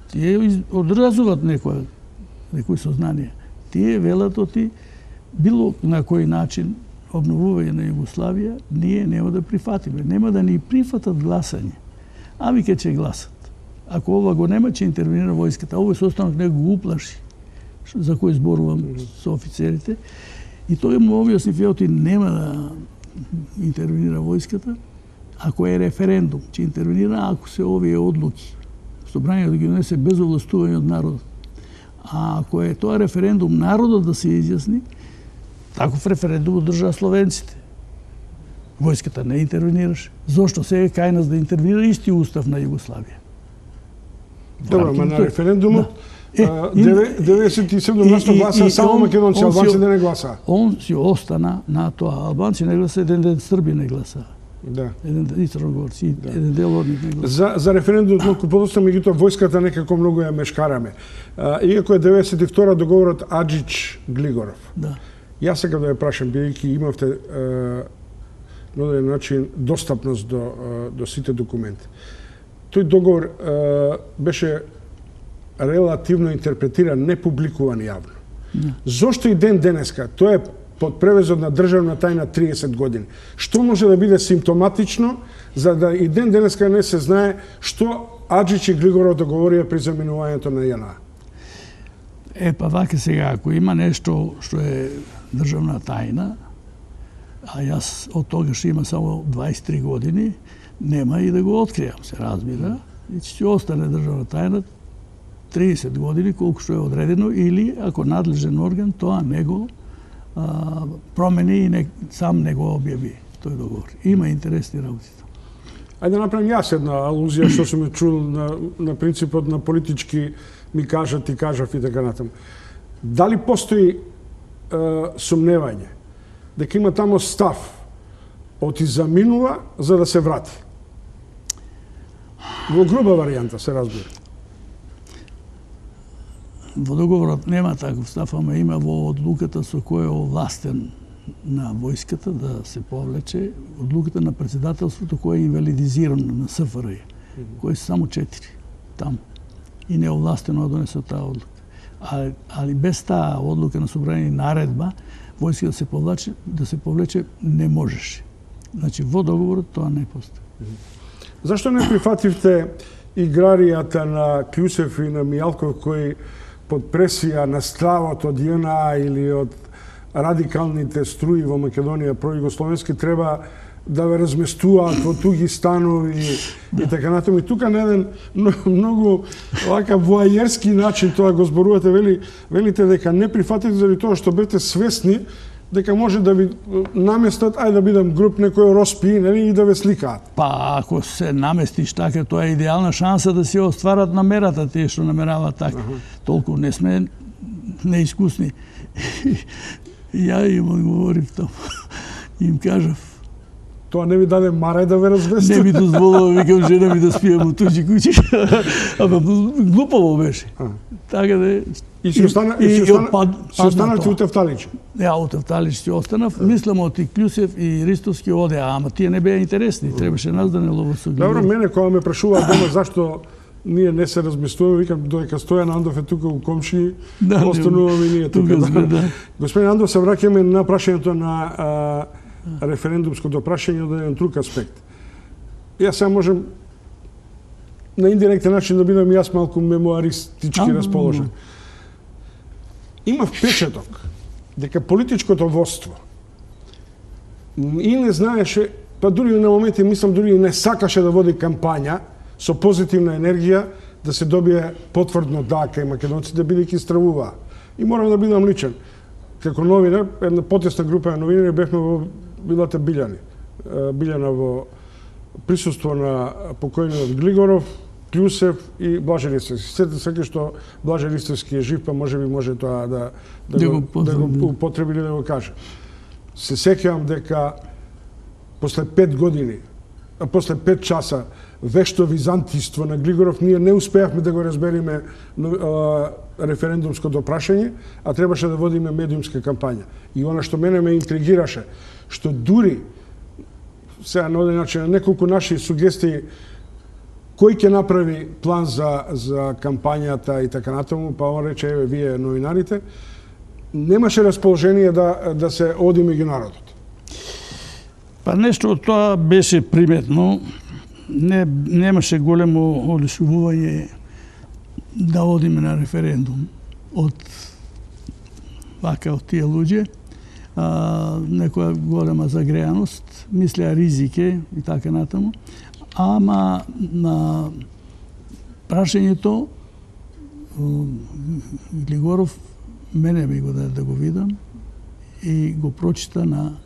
Тие одразуват некои сознание. Тие велат оти било на кој начин обновување на Југославија, ние нема да прифатиме. Нема да ни прифатат гласање. А вика ќе гласат. Ако ова го нема, ќе интервенира војската. Овој состанок него го уплаши, за кој зборувам со офицерите. И тој му објасни фиоти нема да интервенира војската, ако е референдум, ќе интервенира ако се овие одлуки. Собранието да ги донесе без овластување од народот. А ако е тоа референдум, народот да се изјасни, таков референдум одржаа словенците. Војската не интервенираше. Зошто сега кај нас да интервенира исти устав на Југославија? Добро, ма на референдумот 97% гласа само македонци, албанците не гласаа. Он си остана на тоа. Албанци не гласа, еден ден Срби не гласаа. Да. И црногорци, еден дел од нив. За референдумот малку подоцна, меѓутоа војската некако многу ја мешкараме. Иако е 92 договорот Аџич-Глигоров. Да. Јас сакам да ја прашам, бидејќи имавте на одреден начин достапност до сите документи. Тој договор беше релативно интерпретиран, не публикуван јавно. Да. Зошто и ден денеска тој е под превезот на државна тајна 30 години? Што може да биде симптоматично за да и ден денеска не се знае што Аџич и Глигоров договорија при заминувањето на ЈНА? Па вака сега, ако има нешто што е државна тајна, а јас од тогаш има само 23 години, нема и да го откријам, се разбира, и ќе остане државна тајна 30 години, колку што е одредено, или ако надлежен орган тоа не го промени и сам не го објави тој договор. Има интересни работи. Ајде да направим јас една алузија што сум чул на принципот на политички ми кажат и кажав и така натаму. Дали постои сумневање дека има тамо став оти заминува за да се врати? Во груба варијанта се разбира. Во договорот нема таков став, ама има во одлуката со која е овластен на војската да се повлече, одлуката на председателството која е инвалидизирано на СФРЈ, кои се само 4 таму. И не овластено да донесе таа одлука. Али без таа одлука на собрание наредба, војска да се повлече не можеше. Значи во договорот тоа не постои. Зашто не прифативте играријата на Кљусев и на Мијалков кои под пресија на стравот од ЈНА или од радикалните струи во Македонија пројугословенски треба да ве разместуваат во туги станови и така натаму. И тука на еден многу вака воајерски начин тоа го зборувате, велите дека не прифатите заради тоа што бевте свесни дека може да ви наместат, ајде да бидам груп некој роспи, нели, и да ве сликаат. Па ако се наместиш така, тоа е идеална шанса да си остварат намерата тие што намераваат така. Толку не сме неискусни. Ја им одговорив таму. Им кажав, Тоа не ви даде марај да ве развести? не ми дозволува, викам, жена ми да спијам во туѓи куќи. Ама глупово беше. Така да И си останавте у Тефталич? Ја у Тефталич си останав. Мислам од и Кљусев и Ристовски одеа, ама тие не беа интересни. Требаше нас да не лово со Глигоров. Добро, мене кога ме прашуваат дома зашто ние не се разместуваме, викам, додека Стојан Андов е тука у комши, остануваме и ние тука. Господин Андов, се враќаме на прашањето на референдумското прашање од еден друг аспект. Јас сега можем на индиректен начин да бидам јас малку мемуаристички расположен. Има впечаток дека политичкото водство и не знаеше, па дури на моменти мислам дури не сакаше да води кампања со позитивна енергија да се добие потврдно да кај македонците, бидејќи стравуваа. И морам да бидам личен. Како новинар, една потесна група на новинари бевме во Билата Билјана во присуство на покојниот Глигоров, Кљусев и Блаже Ристевски. Сете саке што Блаже Ристевски е жив, па може тоа да го употреби или да го каже. Се сеќавам дека после 5 години, после 5 часа вешто византиство на Глигоров, ние не успеавме да го разбериме референдумското прашање, а требаше да водиме медиумска кампања. И она што мене ме интригираше, што дури сега на оден начин неколку наши сугестии кој ќе направи план за кампањата и така натаму, па он рече, еве, вие новинарите, немаше расположение да се оди меѓу народот. Па нешто од тоа беше приметно. Немаше големо одушевување да одиме на референдум од тие луѓе. Некоја голема загреаност, мислеа ризике и така натаму. Ама на прашањето Глигоров мене ми го даде да го видам и го прочита на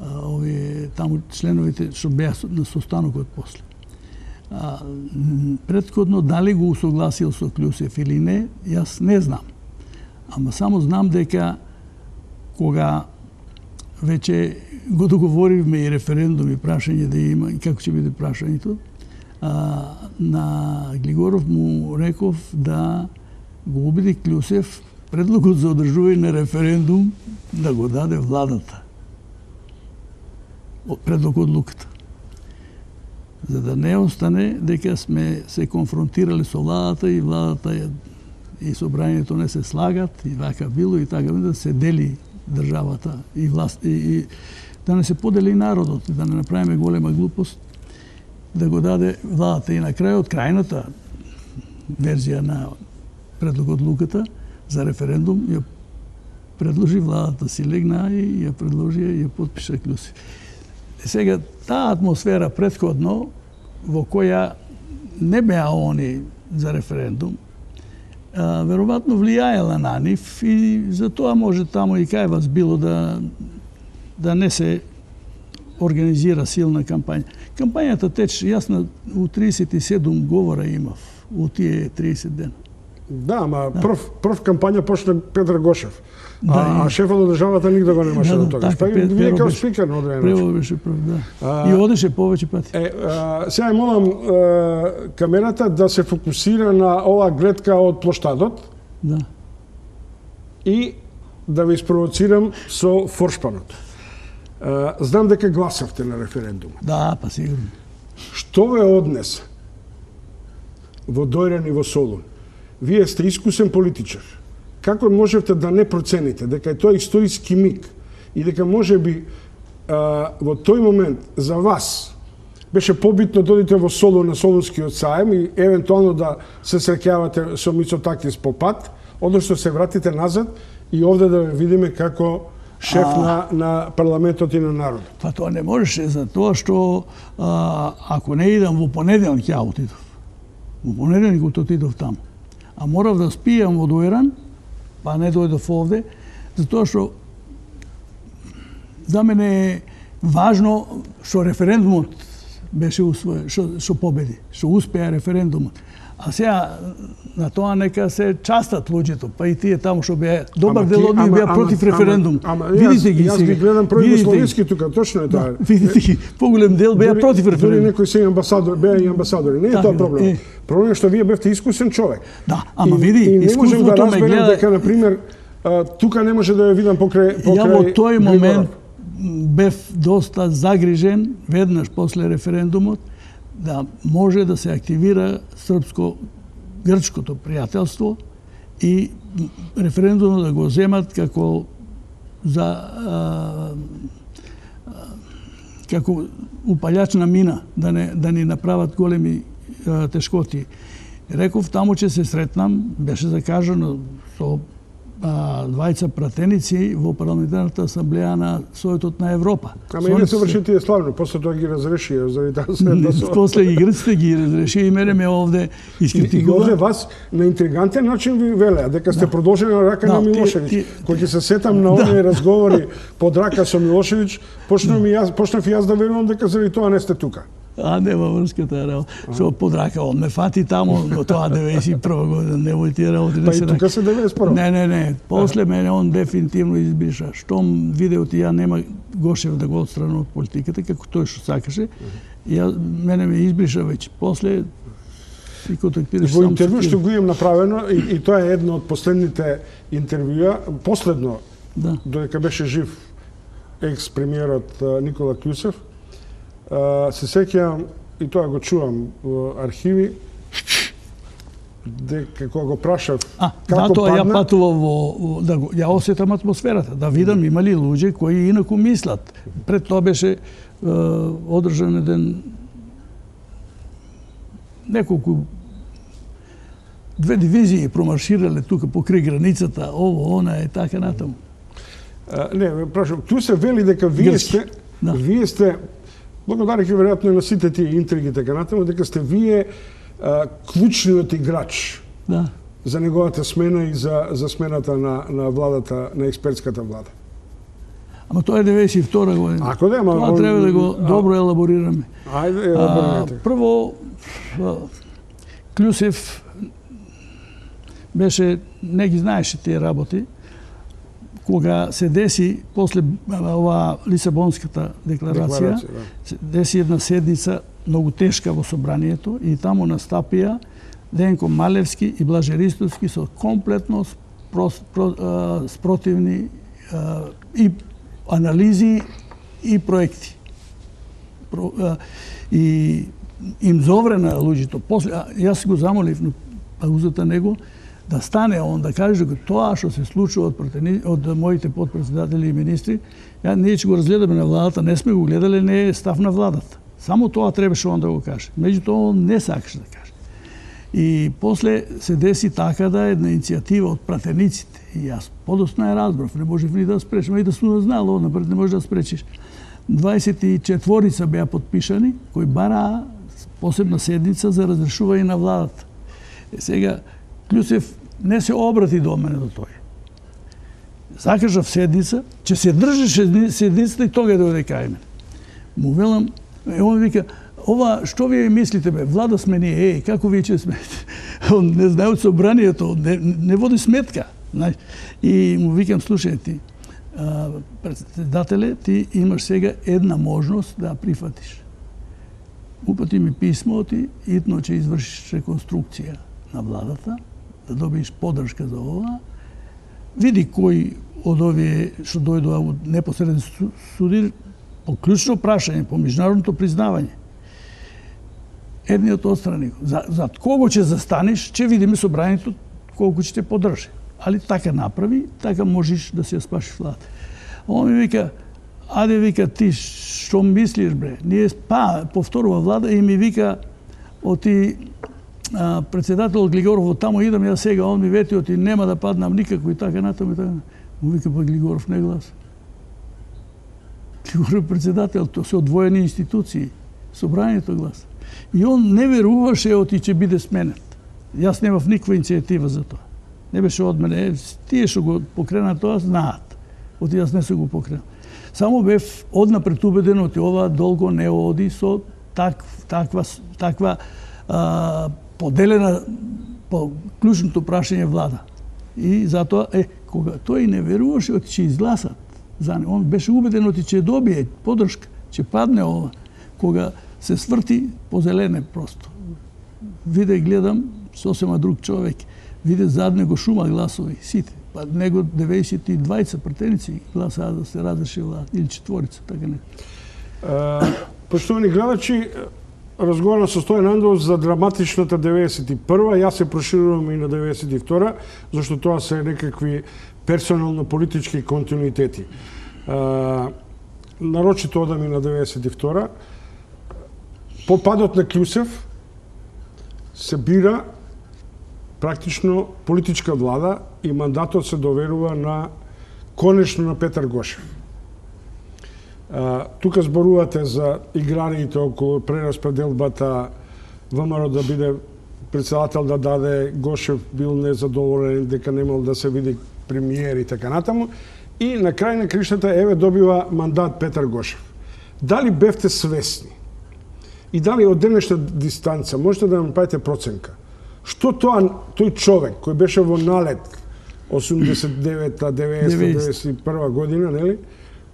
овие таму членовите што беа на состанокот после. Претходно дали го усогласил со Кљусев или не, јас не знам. Ама само знам дека кога веќе го договоривме и референдум и прашање да има и како ќе биде прашањето. На Глигоров му реков да го убеди Клюсев предлогот за одржување на референдум да го даде владата. Предлог одлуката. За да не остане дека сме се конфронтирали со владата и владата и собранието не се слагат и вака било и така да се дели државата и власт и да не се подели народот и да не направиме голема глупост, да го даде владата и на крајот крајната верзија на предлог одлуката за референдум ја предложи владата си легна и ја предложи и ја потпиша Клюсев. Сега таа атмосфера претходно во која не беа они за референдум, веројатно влијаела на нив и за тоа може тамо и кај вас било да не се организира силна кампања. Кампањата тече, јас у 37 говора имав у тие 30 дена. Да, ама прв кампања почна Петар Гошев. А шефот од државата нигде го немаше до тогаш. Па вие како спикер на одреден начин. Прево беше прв, да. И одеше повеќе пати. Сега молам камерата да се фокусира на оваа гледка од плоштадот. Да. И да ви спровоцирам со форшпанот. Знам дека гласавте на референдумот. Да, па сигурно. Што ве однесе во Дојран и во Солун? Вие сте искусен политичар. Како можете да не процените дека е тоа историски миг и дека можеби во тој момент за вас беше побитно да одите во Солун на Солунскиот саем и евентуално да се среќавате со Мицотакис по пат, одnosno се вратите назад и овде да видиме како шеф на парламентот и на народот. Па тоа не можеше за тоа што ако не идам во понеделник ја отидов. Во понеделник отидов таму. А морав да спијам во Дојран, па не дојдов овде, затоа што за мене е важно што референдумот беше усвоен, што победи, што успеа референдумот. А сега на тоа нека се частат луѓето, па и тие таму што беа добар дел од нив беа против референдум. Видите ги сега. Јас ги гледам пројугословенски тука, точно е тоа. Видите ги, поголем дел беа против референдум. Дори некои се амбасадор, беа и амбасадори. Не е тоа проблем. Проблем е што вие бевте искусен човек. Да, ама види, искуството ме гледа дека на пример тука не може да ја видам покрај ја во тој момент бев доста загрижен веднаш после референдумот да може да се активира српско-грчкото пријателство и референдумот да го земат како како упалјачна мина, да ни направат големи тешкоти. Реков, таму ќе се сретнам, беше закажано со двајца пратеници во парламентарната асамблеја на Советот на Европа. Ама и не се врши тие славно, после тоа ги разреши, заради таа се после и грците ги разреши и мене ме овде искритикува. И овде вас на интригантен начин ви велеа дека сте продолжени на рака на Милошевиќ. Кој ќе се сетам на оние разговори под рака со Милошевиќ, почнав и јас да верувам дека заради тоа не сте тука. Нема врска таа работа. Што под рака, он ме фати таму, но тоа 91 година, немој тие работи да се рака. Па и тука се 91. Не. После мене он дефинитивно избриша. Штом видео ти ја нема Гошев да го отстрани од политиката, како тој што сакаше, мене ме избриша веќе. После и контактираш во интервју што го имам направено и тоа е едно од последните интервјуа, последно, додека беше жив екс-премиерот Никола Клюсев, се сеќавам и тоа го чувам во архиви дека кога го прашав како тоа падна, ја патував да ја осетам атмосферата, да видам има ли луѓе кои инаку мислат. Пред тоа беше одржан еден неколку две дивизии промарширале тука покрај границата, ово, она е така натаму. Не, прашам, ту се вели дека вие сте благодарејќи веројатно и на сите тие интриги така натаму, дека сте вие клучниот играч за неговата смена и за смената на владата, на експертската влада. Ама тоа е 92 година. Ако да, тоа треба да го добро елаборираме. Ајде, елаборирате. Прво, Клюсев беше, не ги знаеше тие работи, кога се деси после ова Лисабонската декларација, се деси една седница многу тешка во собранието и таму настапија Денко Малевски и Блаже Ристовски со комплетно спротивни и анализи и проекти. И им зоврена луѓето. После, јас го замолив на паузата него да стане он да каже дека тоа што се случува од моите подпредседатели и министри, ние ќе го разгледаме на владата, не сме го гледале, не е став на владата. Само тоа требаше он да го каже. Меѓутоа он не сакаше да каже. И после се деси така да една иницијатива од пратениците. И јас подоцна ја разбрав, не можев ни да спречам, и да сум знал, напред не можеш да спречиш. 24 беа подпишани, кои бараа посебна седница за разрешување на владата. Сега, Клюсев не се обрати до мене до тој. Закажав седница, че се држеше седницата и тога дојде кај мене. Му велам, он вика, ова, што вие мислите, бе, влада сме ние, како вие ќе сметите? Он не знае од собранието, не води сметка. И му викам, слушај ти, председателе, ти имаш сега една можност да прифатиш. Упати ми писмо, ти итно ќе извршиш реконструкција на владата, да добиеш подршка за ова. Види кој од овие што дојдоа од непосреден судир, по клучно прашање, по меѓународното признавање. Едниот отстрани го. За кого ќе застанеш, ќе видиме собранието колку ќе те поддржи. Али така направи, така можеш да се спашиш владата. Он ми вика, аде вика ти што мислиш бре? Ние повторува влада и ми вика оти председател Глигоров од таму идам ја сега, он ми вети оти нема да паднам никако и така натаму и така. Му вика па Глигоров не гласа. Глигоров председател, тоа се одвоени институции, собранието гласа. И он не веруваше оти ќе биде сменет. Јас немав никаква иницијатива за тоа. Не беше од мене, тие што го покрена тоа знаат. Оти јас не сум го покренал. Само бев однапред убеден оти ова долго не оди со таква поделена по клучното прашање влада. И затоа, кога тој не веруваше оти ќе изгласат за не, он беше убеден оти ќе добие подршка, ќе падне ова. Кога се сврти позелене просто. Виде гледам сосема друг човек. Виде зад него шума гласови, сите. Па него 92 пратеници гласаа да се разреши влада, или 4, така не. Поштовани гледачи, разговарам со Стојан Андов за драматичната 91-а, јас се проширувам и на 92-а, зашто тоа се некакви персонално-политички континуитети. Нарочито одам и на 92-а. По падот на Клюсев се бира практично политичка влада и мандатот се доверува конечно на Петар Гошев. Тука зборувате за играриите околу прераспределбата, ВМРО да биде председател да даде, Гошев бил незадоволен дека немал да се види премиер и така натаму. И на крај на кришната еве добива мандат Петар Гошев. Дали бевте свесни и дали од денешна дистанца можете да направите проценка што тој човек кој беше во налет 89-та, 90-та, 91 година, нели?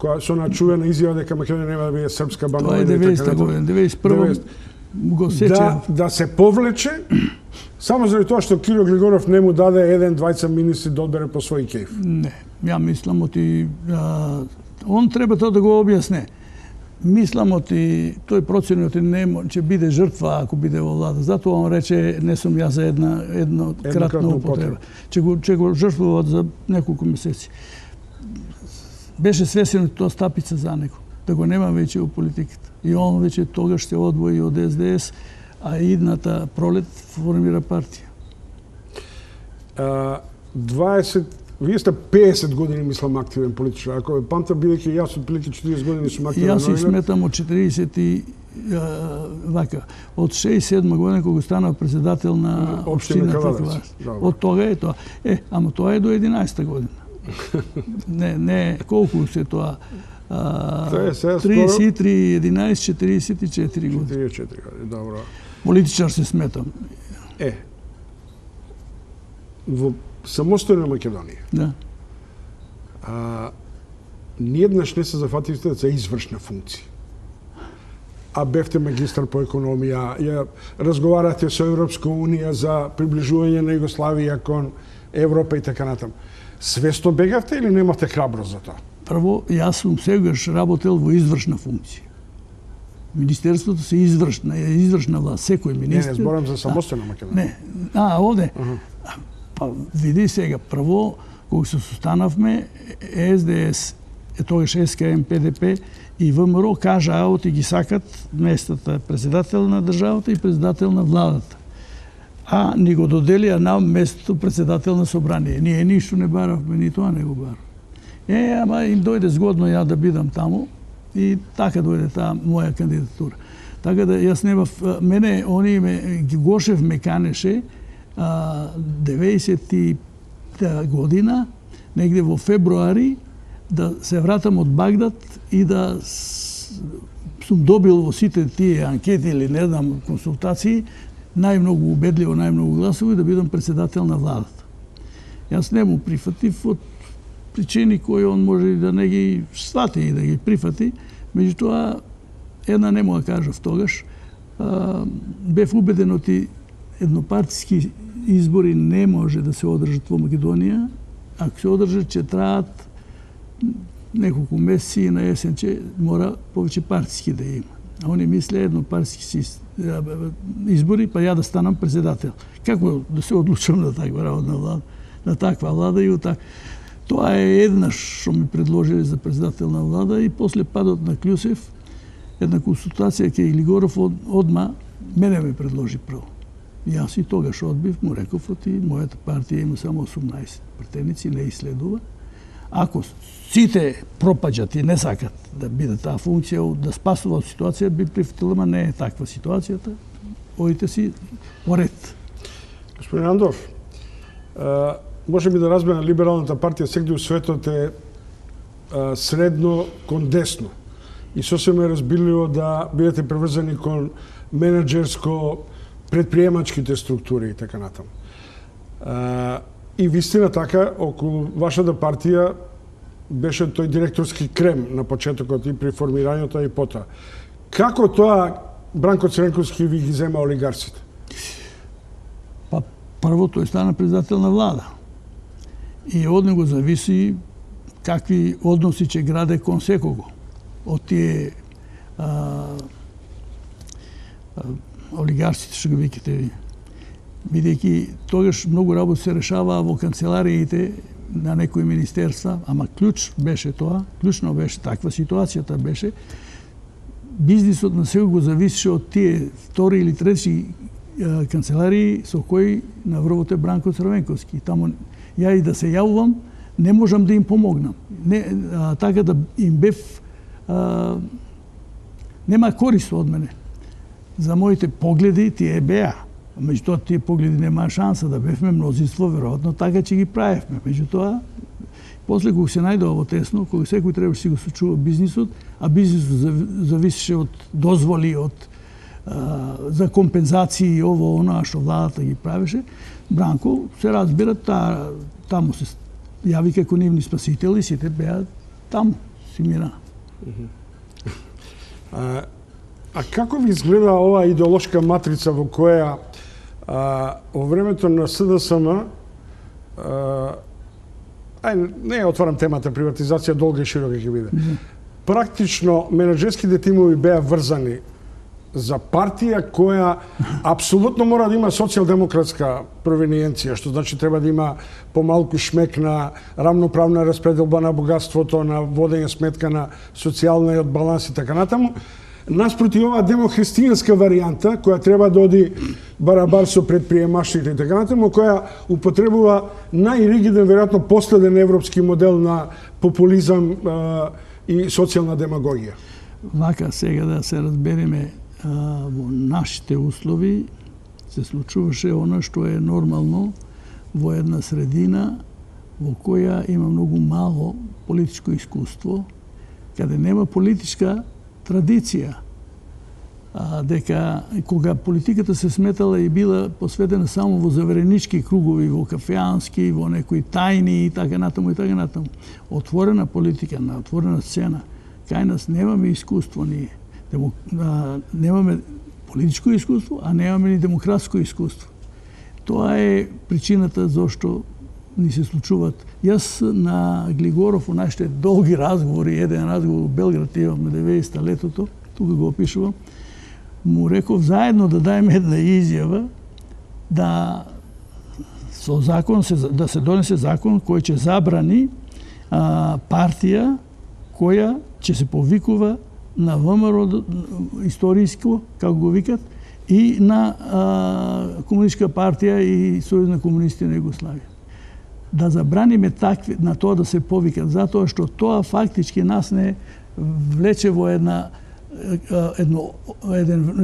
Која со начувена изјава дека Македонија нема да биде српска бановина. Тоа е 90-та година, 91 го сеќавам. Да се повлече само заради тоа што Киро Глигоров не му даде 1-2 министри да одбере по свој кејф. Не, ја мислам оти он треба тоа да го објасне. Мислам оти тој процени оти не ќе биде жртва ако биде во влада. Затоа он рече не сум ја за едно кратно употреба. Ќе го жртвуваат за неколку месеци. Беше свесен тоа стапица за него, да го нема веќе во политиката. И он веќе тогаш се одвои од СДС, а идната пролет формира партија. Вие сте 50 години, мислам, активен политичар. Ако памтам, бидејќи јас од прилики 40 години сум активен новинар. Јас и сметам од 40 од 67 година кога станав председател на општината Кавадарци. Од тога е тоа. Ама тоа е до 11 година. Не, колку се тоа? 33, 11, 44 години. 44 години, добро. Политичар се сметам. Во самостојна Македонија. Да. ниеднаш не се зафативте за извршна функција. А бевте магистар по економија, ја разговарате со Европска Унија за приближување на Југославија кон Европа и така натаму. Свесно бегавте или немавте храброст за тоа? Прво, јас сум сегаш работел во извршна функција. Министерството се извршна власт, секој министр. Не зборам за самостојна Македонија. Не. Овде. Па види сега, прво, кога се состанавме, СДС, тогаш СКМ, ПДП и ВМРО кажаа оти ги сакат местата председател на државата и председател на владата. А ни го доделија нам местото председател на собрание. Ние ништо не баравме, ни тоа не го баравме. Ама им дојде згодно ја да бидам таму и така дојде таа моја кандидатура. Така да јас немав, мене, Гошев ме канеше 90 година, негде во февруари, да се вратам од Багдад и да сум добил во сите тие анкети или не знам консултации најмногу убедливо, најмногу гласови да бидам председател на владата. Јас не му прифатив од причини кои он може и да не ги свати и да ги прифати, меѓутоа една не му ја кажав тогаш. Бев убеден оти еднопартиски избори не може да се одржат во Македонија. Ако се одржат, ќе траат неколку месеци и на есен ќе мора повеќе партиски да има. А они мисле еднопартиски избори, па ја да станам председател. Како да се одлучам на таква работна влада, на таква влада и утак. Тоа е еднаш што ми предложили за председател на влада и после падот на Клюсев, една консултација кај Глигоров одма мене ме предложи прво. Јас и тогаш одбив, му реков оти, мојата партија има само 18 претеници, не исследува. Ако сите пропаѓат и не сакат да биде таа функција, да спасува ситуација, би прифатил, ама не е таква ситуацијата. Одите си поред. Господин Андов, може би да разбере либералната партија сегде у светот е средно кон десно. И сосема е разбирливо да бидете преврзани кон менеджерско предприемачките структури и така натаму. И вистина така, околу вашата партија беше тој директорски крем на почетокот и при формирањето и потоа. Како тоа Бранко Цренковски ви ги зема олигарсите? Па прво тој стана председател на влада. И од него зависи какви односи ќе граде кон секого. Од тие олигарсите, што ги викате ви. Бидејќи тогаш многу работа се решаваа во канцелариите на некои министерства, ама клучно беше таква ситуацијата беше. Бизнисот на секого зависеше од тие втори или трети канцеларии со кои на врвот е Бранко Црвенковски. Таму ја и да се јавувам, не можам да им помогнам. Така да им бев нема корист од мене. За моите погледи тие беа. Меѓутоа, тие погледи немаа шанса да бевме мнозинство, веројатно така ќе ги правевме. Меѓутоа, после кога се најдоа во тесно, кога секој требаше си го сочува бизнисот, а бизнисот зависеше од дозволи, за компензации и ово, оноа што владата ги правеше, Бранко, се разбира, таму се јави како нивни спасители, сите беа таму, си мира. А како ви изгледа оваа идеолошка матрица во која во времето на СДСМ, не отварам темата приватизација, долга и широка ќе биде. Практично менеджерските тимови беа врзани за партија која апсолутно мора да има социјалдемократска провениенција, што значи треба да има помалку шмек на равноправна распределба на богатството, на водење сметка на социјална и одбаланс и така натаму. Наспроти оваа демохристијанска варијанта, која треба да оди барабар со предприемаштвите и така натаму, која употребува најригиден, веројатно последен европски модел на популизам и социјална демагогија. Вака сега да се разбереме, во нашите услови се случуваше она што е нормално во една средина во која има многу мало политичко искуство, каде нема политичка традиција. дека кога политиката се сметала и била посветена само во заверенички кругови, во кафеански, во некои тајни и така натаму. Отворена политика, на отворена сцена, кај нас немаме искуство ние. Немаме политичко искуство, а немаме ни демократско искуство. Тоа е причината зашто ни се случуваат. Јас на Глигоров, у нашите долги разговори, еден разговор во Белград имавме 90-та летото, тука го опишувам, му реков заедно да дајме една изјава да со закон да се донесе закон кој ќе забрани партија која ќе се повикува на ВМРО историско, како го викат, и на Комунистичка партија и Сојуз на комунисти на Југославија. Да забраниме такви на тоа да се повикат, затоа што тоа фактички нас не влече во едно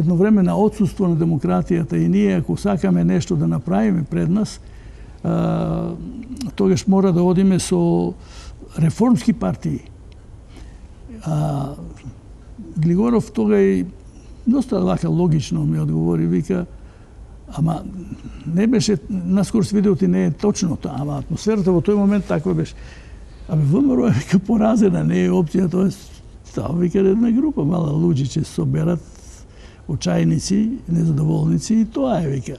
време на отсуство на демократијата и ние ако сакаме нешто да направиме пред нас, тогаш мора да одиме со реформски партии. Глигоров тога и доста вака логично ми одговори, вика, ама не беше, наскоро се видеоти не е точно тоа, ама атмосферата во тој момент таква беше. ВМРО е вика поразена, не е опција, тоа вика една група мала луѓе ќе се соберат, очајници, незадоволници и тоа е вика.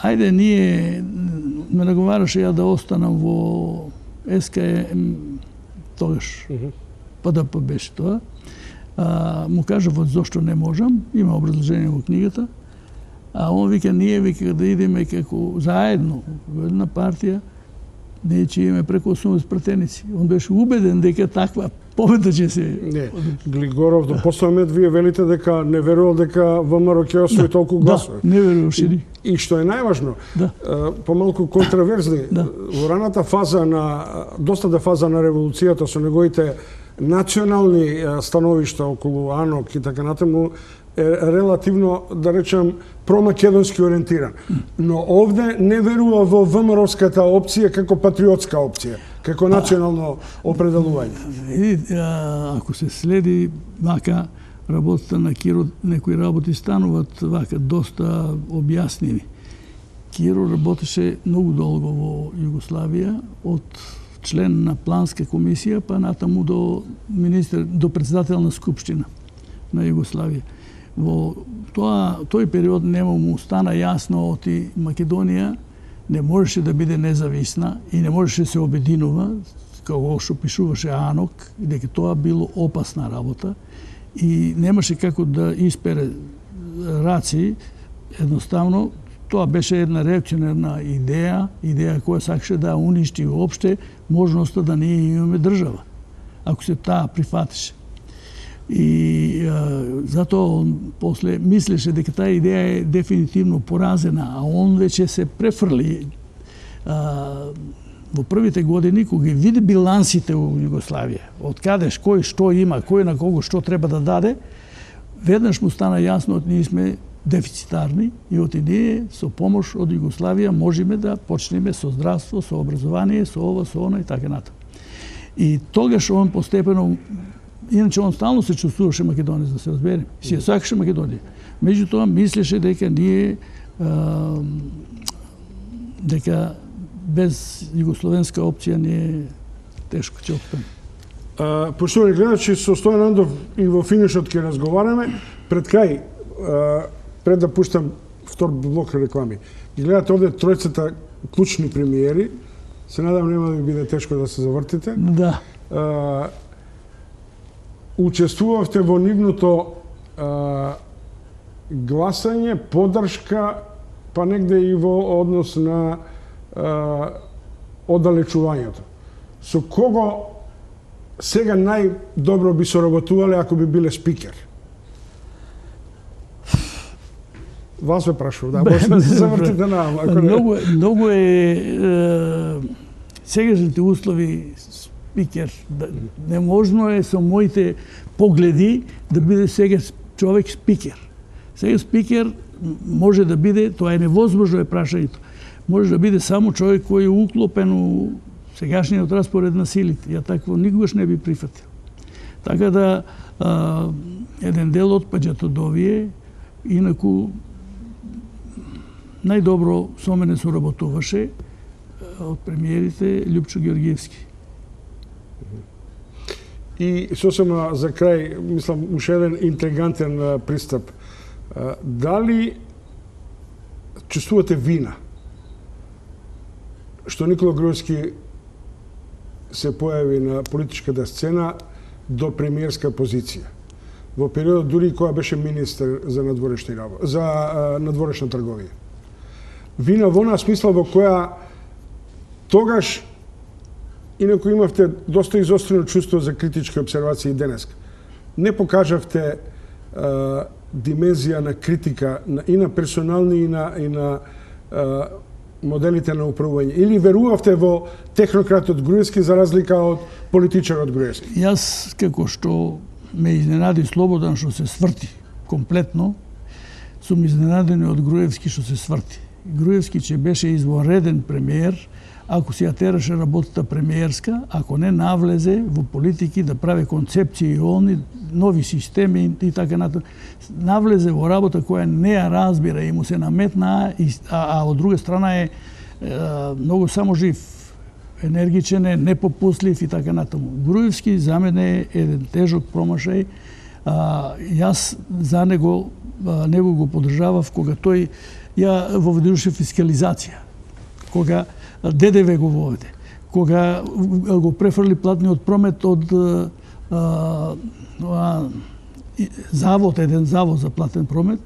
Ајде ние ме наговараше ја да останам во СКМ тогаш. ПДП беше тоа. Му кажав зошто не можам, има образложение во книгата. А он вика, ние вика да идеме како заедно во една партија, ние ќе имаме преку 80 пратеници. Он беше убеден дека таква победа ќе се... Не, Глигоров, до последен момент вие велите дека не верувал дека ВМРО ќе освои толку гласови. Да, не веруваше ни. И што е најважно, помалку контраверзни, во раната фаза доста фаза на револуцијата со неговите национални становишта околу АНОК и така натаму е релативно, да речем, промакедонски ориентиран. Но овде не верува во ВМРО-ската опција како патриотска опција, како национално определување. Ако се следи вака работата на Киро, некои работи стануваат вака доста објасними. Киро работеше многу долго во Југославија, од член на планска комисија, па натаму до председател на Скупштина на Југославија. Во тој период нема му стана јасно оти Македонија не можеше да биде независна и не можеше да се обединува, како што пишуваше АНОК, дека тоа било опасна работа и немаше како да испере раци. Едноставно, тоа беше една реакционерна идеја која сакаше да уништи уопште можноста да ние имаме држава, ако се таа прифатеше. И затоа он после мислеше дека таа идеја е дефинитивно поразена, а он веќе се префрли во првите години кога ги види билансите во Југославија, од каде кој што има, кој на кого што треба да даде, веднаш му стана јасно од ние сме дефицитарни и оти ние со помош од Југославија можеме да почнеме со здравство, со образование, со ова, со она и така натаму. И тогаш он постепено, иначе он стално се чувствуваше македонец, да се разбереме, си ја сакаше Македонија. Меѓутоа мислеше дека ние дека без југословенска опција ние тешко ќе опстане. Поштовани гледачи, со Стојан Андов и во финишот ќе разговараме. Пред крај, пред да пуштам втор блок реклами, ги гледате овде тројцата клучни премиери. Се надам нема да ви биде тешко да се завртите. Да. Учествувавте во нивното гласање, поддршка, па негде и во однос на оддалечувањето. Со кого сега најдобро би соработувале ако би биле спикер? Вас ве прашувам, да, може да се завртите на Многу е сегашните услови спикер. Неможно е со моите погледи да биде сега човек спикер. Сега спикер може да биде, тоа е невозможно е прашањето, може да биде само човек кој е уклопен у сегашниот распоред на силите. Ја такво никогаш не би прифатил. Така да еден дел отпаѓат од овие, инаку најдобро со мене соработуваше од премиерите Љупчо Георгиевски. И сосема за крај, мислам, уште еден интригантен пристап. Дали чувствувате вина што Никола Груевски се појави на политичката сцена до премиерска позиција во периодот дури кога беше министер за надворешна трговија? Вина во она смисла во која тогаш инаку имавте доста изострено чувство за критички обсервации денеска. Не покажавте димензија на критика и на персонални и на моделите на управување. Или верувавте во технократот Груевски за разлика од политичарот Груевски? Јас, како што ме изненади Слободан што се сврти комплетно, сум изненаден од Груевски што се сврти. Груевски че беше извонреден премиер, ако си ја тераше работата премиерска, ако не навлезе во политики да прави концепции и они нови системи и така натаму, навлезе во работа која не ја разбира и му се наметна, а од друга страна е многу саможив, енергичен е, непопуслив и така натаму. Груевски за мене е еден тежок промашај. Јас за него го поддржавав кога тој ја воведуваше фискализација, кога ДДВ го воведе, кога го префрли платниот промет од еден завод за платен промет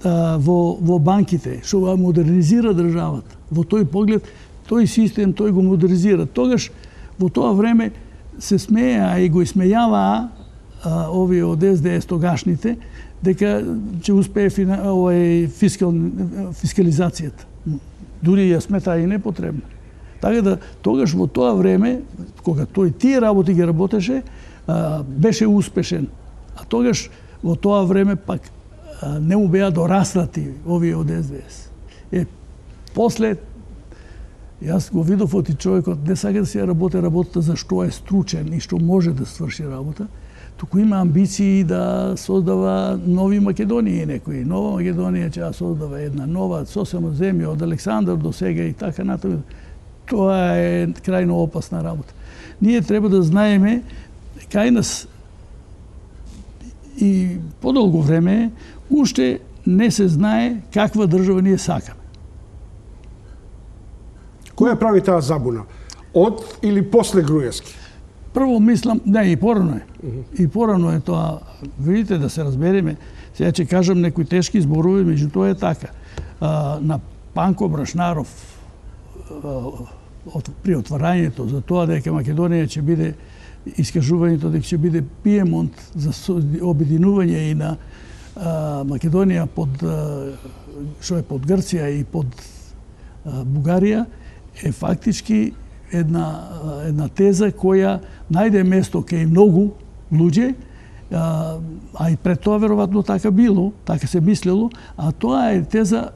во банките, што модернизира државата. Во тој поглед, тој систем, тој го модернизира. Тогаш, во тоа време, се смеја и го смејаваа овие од СДС тогашните, дека ќе успее фискализацијата. Дури ја смета и непотребна. Така да, тогаш во тоа време, кога тој тие работи ги работеше, беше успешен. А тогаш, во тоа време, пак не му беа дораснати овие од СДС. После, јас го видов оти човекот, не сака да си ја работи работата за што е стручен и што може да сврши работа, туку има амбиции да создава нови Македонии некои. Нова Македонија ќе ја создава една нова, сосема земја од Александар до сега и така натаму. Тоа е крајно опасна работа. Ние треба да знаеме, кај нас и подолго време, уште не се знае каква држава ние сакаме. Која прави таа забуна? Од или после Груевски? Прво мислам, не, и порано е. И порано е тоа. Видите, да се разбереме. Сега ќе кажам некои тешки зборови, меѓутоа е така. На Панко Брашнаров при отварањето за тоа дека Македонија ќе биде искажувањето дека ќе биде Пиемонт за обединување и на Македонија што е под Грција и под Бугарија, е фактички една теза која најде место кај многу луѓе, а и пред тоа веројатно така било, така се мислело, а тоа е теза,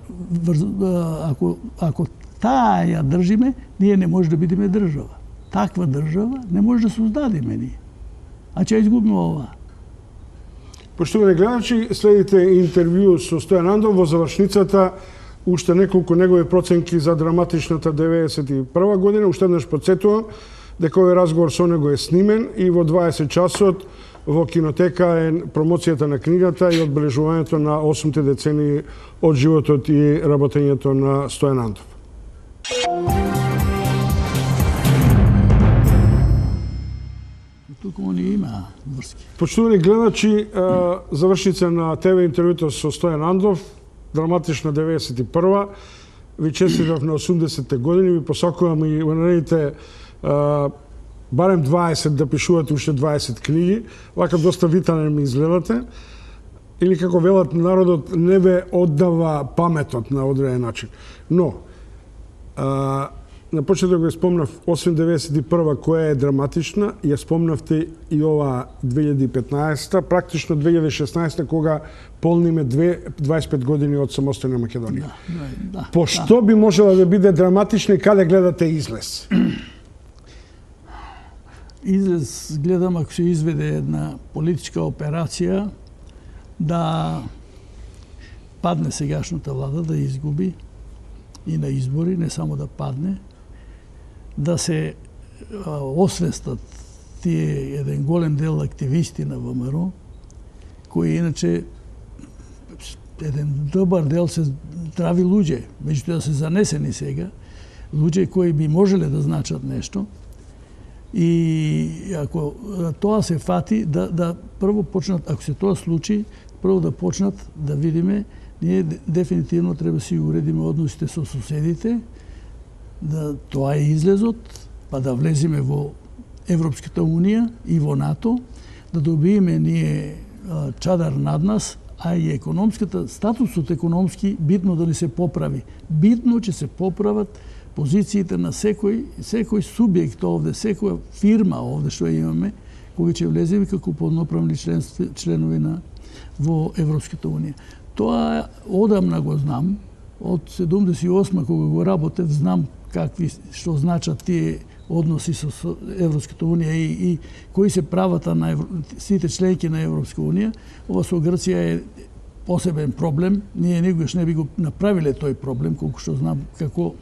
ако таа ја држиме, ние не може да бидеме држава. Таква држава не може да создадеме ние. А ќе изгубиме ова. Поштовани гледачи, следите интервју со Стојан Андов во завршницата, уште неколку негови проценки за драматичната 91 година. Уште еднаш подсетувам дека овој разговор со него е снимен и во 20 часот во кинотека е промоцијата на книгата и одбележувањето на 8 децении од животот и работењето на Стојан Андов. Туку они има врски. Почитувани гледачи, завршница на ТВ интервјуто со Стојан Андов, драматична 91-а, ви честитав на 80-те години, ви посакувам и во наредните барем 20 да пишувате уште 20 книги, вака доста витанен ми изгледате, или како велат народот, не ве оддава паметот на одреден начин. Но, на почеток го спомнав, освен 91-а која е драматична, ја спомнавте и ова 2015-та, практично 2016-та, кога полниме 25 години од самостојна Македонија. Да, По што би можела да биде драматична и каде гледате излез? Излез гледам ако се изведе една политичка операција да падне сегашната влада, да изгуби и на избори, не само да падне, да се освестат тие еден голем дел активисти на ВМРО, кои иначе еден добар дел се здрави луѓе, меѓутоа се занесени сега, луѓе кои би можеле да значат нешто. И ако тоа се фати, да прво почнат, ако се тоа случи, прво да почнат да видиме, ние дефинитивно треба да си уредиме односите со соседите, да тоа е излезот, па да влеземе во Европската унија и во НАТО, да добиеме ние чадар над нас, а и економската, статусот економски битно да ни се поправи. Битно ќе се поправат позициите на секој субјект овде, секоја фирма овде што имаме, кои ќе влеземе како полноправни членови во Европската унија. Тоа одамна го знам, од 78 кога го работев, знам што значат тие односи со Европската унија и кои се правата на сите членки на Европска унија. Ова со Грција е посебен проблем. Ние никогаш не би го направиле тој проблем, колку што знам како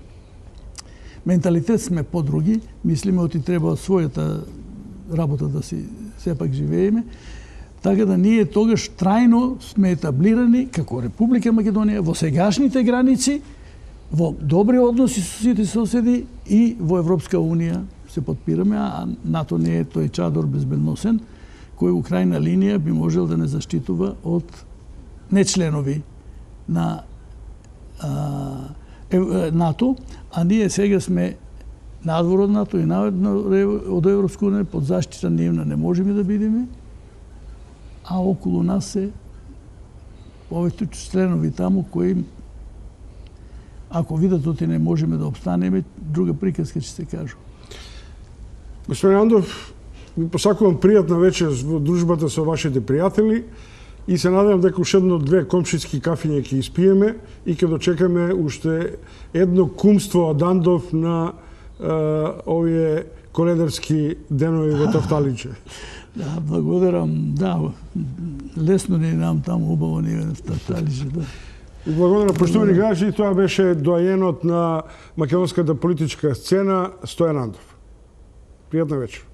менталитет сме подруги. Мислиме оти треба својата работа да си сепак живееме. Така да ние тогаш трајно сме етаблирани како Република Македонија во сегашните граници, во добри односи со сите соседи и во Европска унија се подпираме, а НАТО не е тој чадор безбедносен, кој у крајна линија би можел да не заштитува од нечленови на НАТО, а ние сега сме надвор од НАТО и од Европска унија, под заштита нивна не можеме да бидеме, а околу нас се повеќе членови таму кои, ако видат оти не можеме да обстанеме, друга приказка ќе се кажу. Господин Андов, ви посакувам пријатна вечер во дружбата со вашите пријатели и се надевам дека уште едно-две комшиски кафиња ќе испиеме и ќе дочекаме уште едно кумство од Андов на овие коледарски денови во Тафталиче. Да, благодарам. Да, лесно ни нам таму, убаво ни в Тафталиче, да. Благодарам, поштовани граѓани, тоа беше доајенот на македонската политичка сцена Стојан Андов. Пријатна вечер.